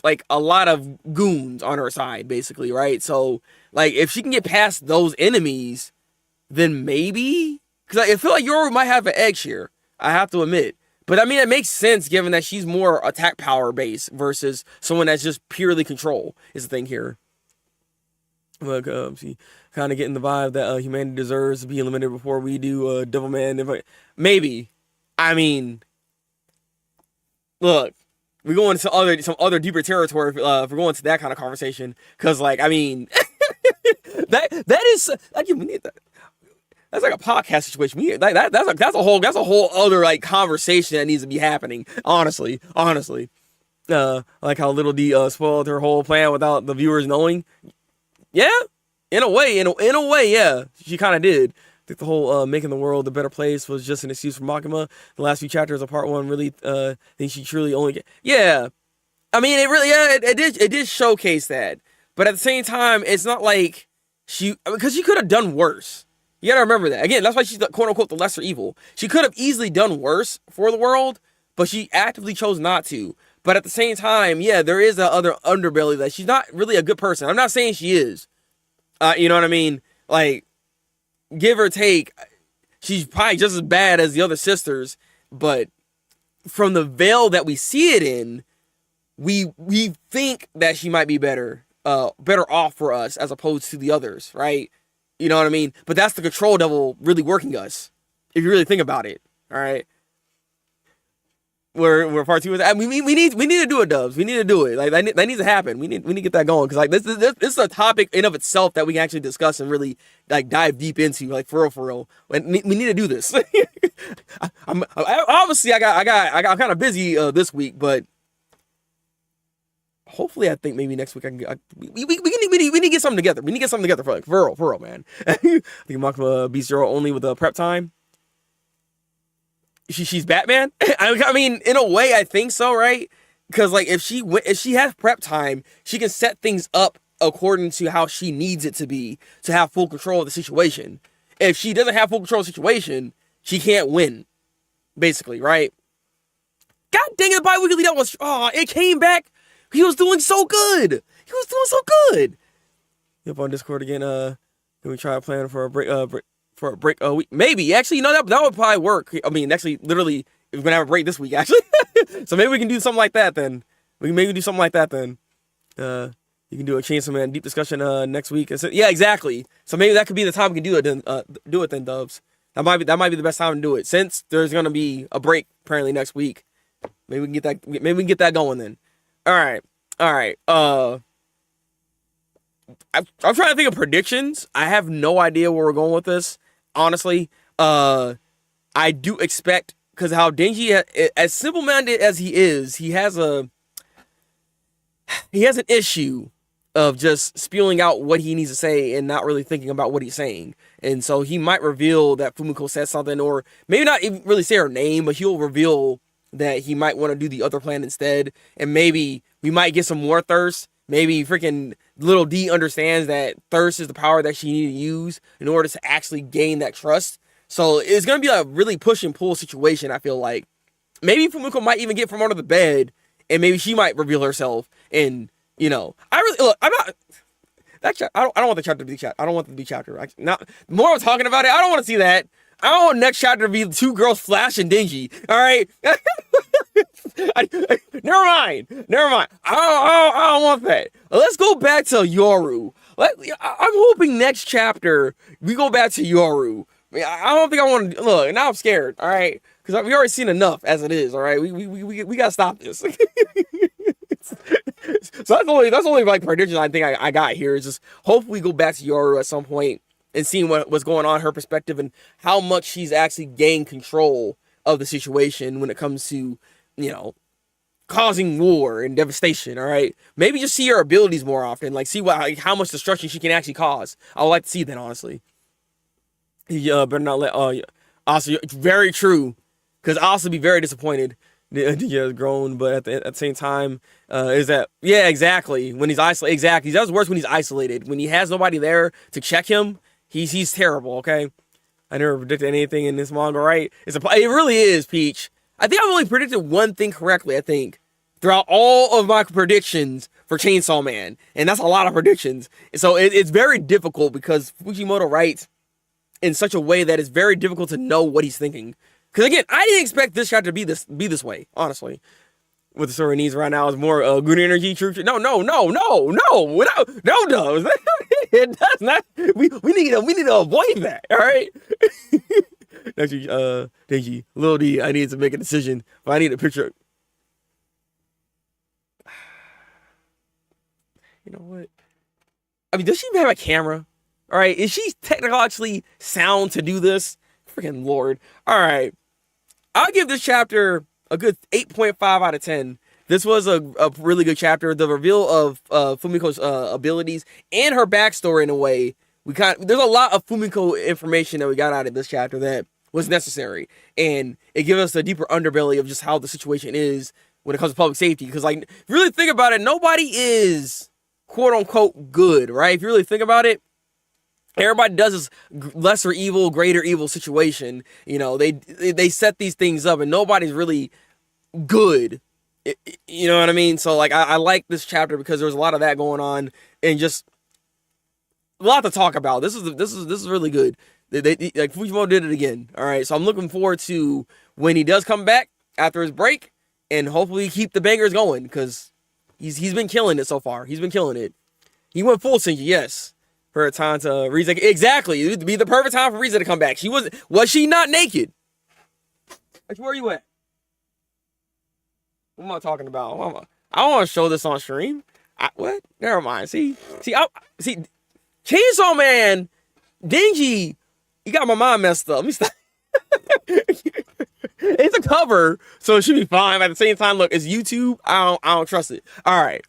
like, a lot of goons on her side, basically, right? So, like, if she can get past those enemies, then maybe... Because I feel like Yoru might have an edge here, I have to admit. But I mean, it makes sense given that she's more attack power based versus someone that's just purely control, is the thing here. Look, she kind of getting the vibe that humanity deserves to be eliminated before we do Devilman. Maybe. I mean, look, we're going to some other deeper territory if we're going to that kind of conversation. Because, like, I mean, that is, like, we need that. That's like a podcast situation. That's a whole other like conversation that needs to be happening. Honestly. Like how Little D spoiled her whole plan without the viewers knowing. Yeah, in a way, yeah, she kind of did. I think the whole making the world a better place was just an excuse for Makima. The last few chapters of part 1 really think she truly only. Yeah, I mean it did showcase that, but at the same time, it's not like because she could have done worse. You gotta remember that. Again, that's why she's the quote-unquote the lesser evil. She could have easily done worse for the world, but she actively chose not to. But at the same time, yeah, there is that other underbelly that she's not really a good person. I'm not saying she is. You know what I mean? Like, give or take, she's probably just as bad as the other sisters, but from the veil that we see it in, we think that she might be better off for us as opposed to the others, right? You know what I mean? But that's the control devil really working us, if you really think about it. All right. We're part 2 is. We need to do it, Dubs. We need to do it. Like that needs to happen. We need to get that going because like this is a topic in of itself that we can actually discuss and really like dive deep into. Like for real. And we need to do this. Obviously I got kind of busy this week, but. Hopefully, I think maybe next week we need to get something together. We need to get something together for real, man. I think Makima beats Zero only with prep time. She's Batman. I mean, in a way, I think so, right? Because like if she has prep time, she can set things up according to how she needs it to be to have full control of the situation. If she doesn't have full control of the situation, she can't win, basically, right? God dang it, bi-weekly, that was it came back. He was doing so good. Yep, on Discord again. Can we try a plan for a break? Week? Maybe. Actually, you know that would probably work. I mean, actually, literally, we're gonna have a break this week. Actually, so maybe we can do something like that then. You can do a Chainsaw Man deep discussion next week. Yeah, exactly. So maybe that could be the time we can do it. Then Dubs. That might be the best time to do it since there's gonna be a break apparently next week. Maybe we can get that going then. All right. I'm trying to think of predictions. I have no idea where we're going with this. Honestly, I do expect because how Denji, as simple-minded as he is, he has an issue of just spewing out what he needs to say and not really thinking about what he's saying. And so he might reveal that Fumiko said something, or maybe not even really say her name, but he'll reveal that he might want to do the other plan instead. And maybe we might get some more thirst. Maybe freaking little D understands that thirst is the power that she needs to use in order to actually gain that trust. So it's going to be a really push and pull situation, I feel like. Maybe Fumiko might even get from under the bed, and maybe she might reveal herself. And, you know, I'm not... I don't want the chapter to be chapter. I don't want it to be chapter. The more I'm talking about it, I don't want to see that. I don't want next chapter to be two girls Flash and Denji. All right? Never mind. I don't want that. Let's go back to Yoru. I'm hoping next chapter we go back to Yoru. I don't think I want to... Look, now I'm scared, all right? Because we already seen enough as it is, all right? We got to stop this. So that's only like prediction I think I got here. Is just hopefully we go back to Yoru at some point and seeing what's going on, her perspective, and how much she's actually gained control of the situation when it comes to, you know, causing war and devastation, all right? Maybe just see her abilities more often, like see how much destruction she can actually cause. I would like to see that, honestly. Better not let... also, very true, because I'll also be very disappointed. Yeah, grown, but at the same time, is that... Yeah, exactly. When he's isolated... Exactly. He does worse when he's isolated. When he has nobody there to check him, he's terrible, okay? I never predicted anything in this manga, right? It really is, Peach. I think I've only predicted one thing correctly, I think, throughout all of my predictions for Chainsaw Man. And that's a lot of predictions. So it's very difficult because Fujimoto writes in such a way that it's very difficult to know what he's thinking. Because again, I didn't expect this chapter to be this way, honestly. What the story needs right now is more good energy, truth. No, it does not. We need to avoid that. All right. Actually, Denji, little D, I need to make a decision. But I need a picture. You know what? I mean, does she even have a camera? All right, is she technically sound to do this? Freaking Lord. All right. I'll give this chapter a good 8.5 out of 10. This was a really good chapter. The reveal of Fumiko's abilities and her backstory in a way. There's a lot of Fumiko information that we got out of this chapter that was necessary. And it gives us a deeper underbelly of just how the situation is when it comes to public safety. Because, like, if you really think about it, nobody is quote-unquote good, right? If you really think about it, everybody does this lesser evil, greater evil situation. You know, they set these things up and nobody's really good. You know what I mean? So, like, I like this chapter because there's a lot of that going on and just a lot to talk about. This is really good. They like Fujimoto did it again. All right, so I'm looking forward to when he does come back after his break and hopefully keep the bangers going because he's been killing it so far. He's been killing it. He went full Shinji, yes. For a time to Riza, exactly. It would be the perfect time for Riza to come back. Was she not naked? Where are you at? What am I talking about? I don't want to show this on stream. What? Never mind. See, Chainsaw Man, Denji, you got my mind messed up. Let me stop. It's a cover, so it should be fine. At the same time, look, it's YouTube. I don't trust it. All right.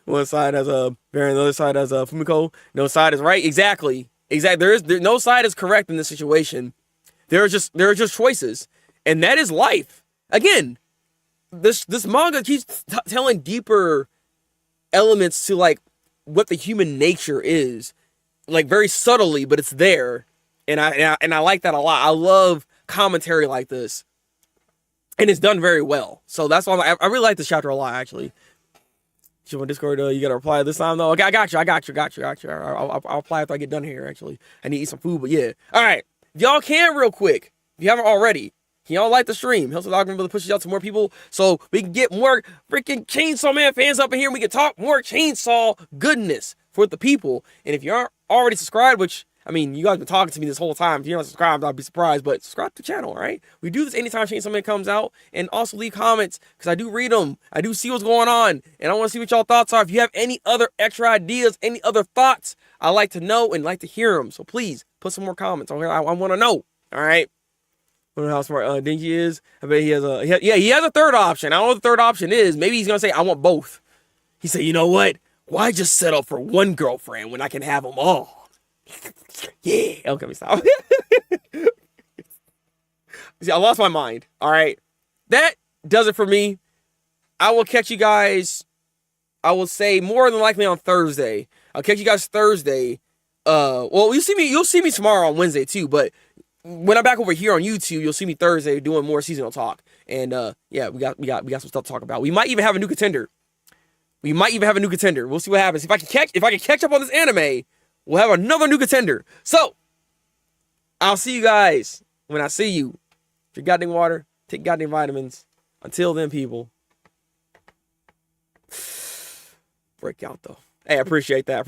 One side has a Baron, the other side has a Fumiko. No side is right. Exactly. No side is correct in this situation. There are just choices, and that is life. Again, this manga keeps telling deeper elements to like what the human nature is, like very subtly, but it's there, and I like that a lot. I love commentary like this, and it's done very well. So that's why I really like this chapter a lot, actually. You on Discord, you gotta reply this time though. Okay, I got you. I'll reply after I get done here. Actually, I need to eat some food, but yeah. All right, if y'all can real quick, if you haven't already, can y'all like the stream? Helps the algorithm to push it out to more people, so we can get more freaking Chainsaw Man fans up in here. And we can talk more Chainsaw goodness for the people. And if you aren't already subscribed, which I mean, you guys have been talking to me this whole time. If you're not subscribed, I'll be surprised. But subscribe to the channel, all right? We do this anytime Chainsaw Man comes out. And also leave comments, because I do read them. I do see what's going on. And I want to see what y'all thoughts are. If you have any other extra ideas, any other thoughts, I like to know and like to hear them. So please, put some more comments on here. I want to know, all right? I don't know how smart Dingy is. I bet he has he has a third option. I don't know what the third option is. Maybe he's gonna say, I want both. He said, you know what? Why just settle for one girlfriend when I can have them all? Yeah. Okay, let me stop. See, I lost my mind. All right. That does it for me. I will catch you guys, I will say more than likely on Thursday. I'll catch you guys Thursday. Well, you'll see me tomorrow on Wednesday too, but when I'm back over here on YouTube, you'll see me Thursday doing more seasonal talk. And yeah, we got some stuff to talk about. We might even have a new contender. We'll see what happens. If I can catch up on this anime, we'll have another new contender. So, I'll see you guys when I see you. Drink goddamn water, take goddamn vitamins. Until then, people. Break out though. Hey, I appreciate that.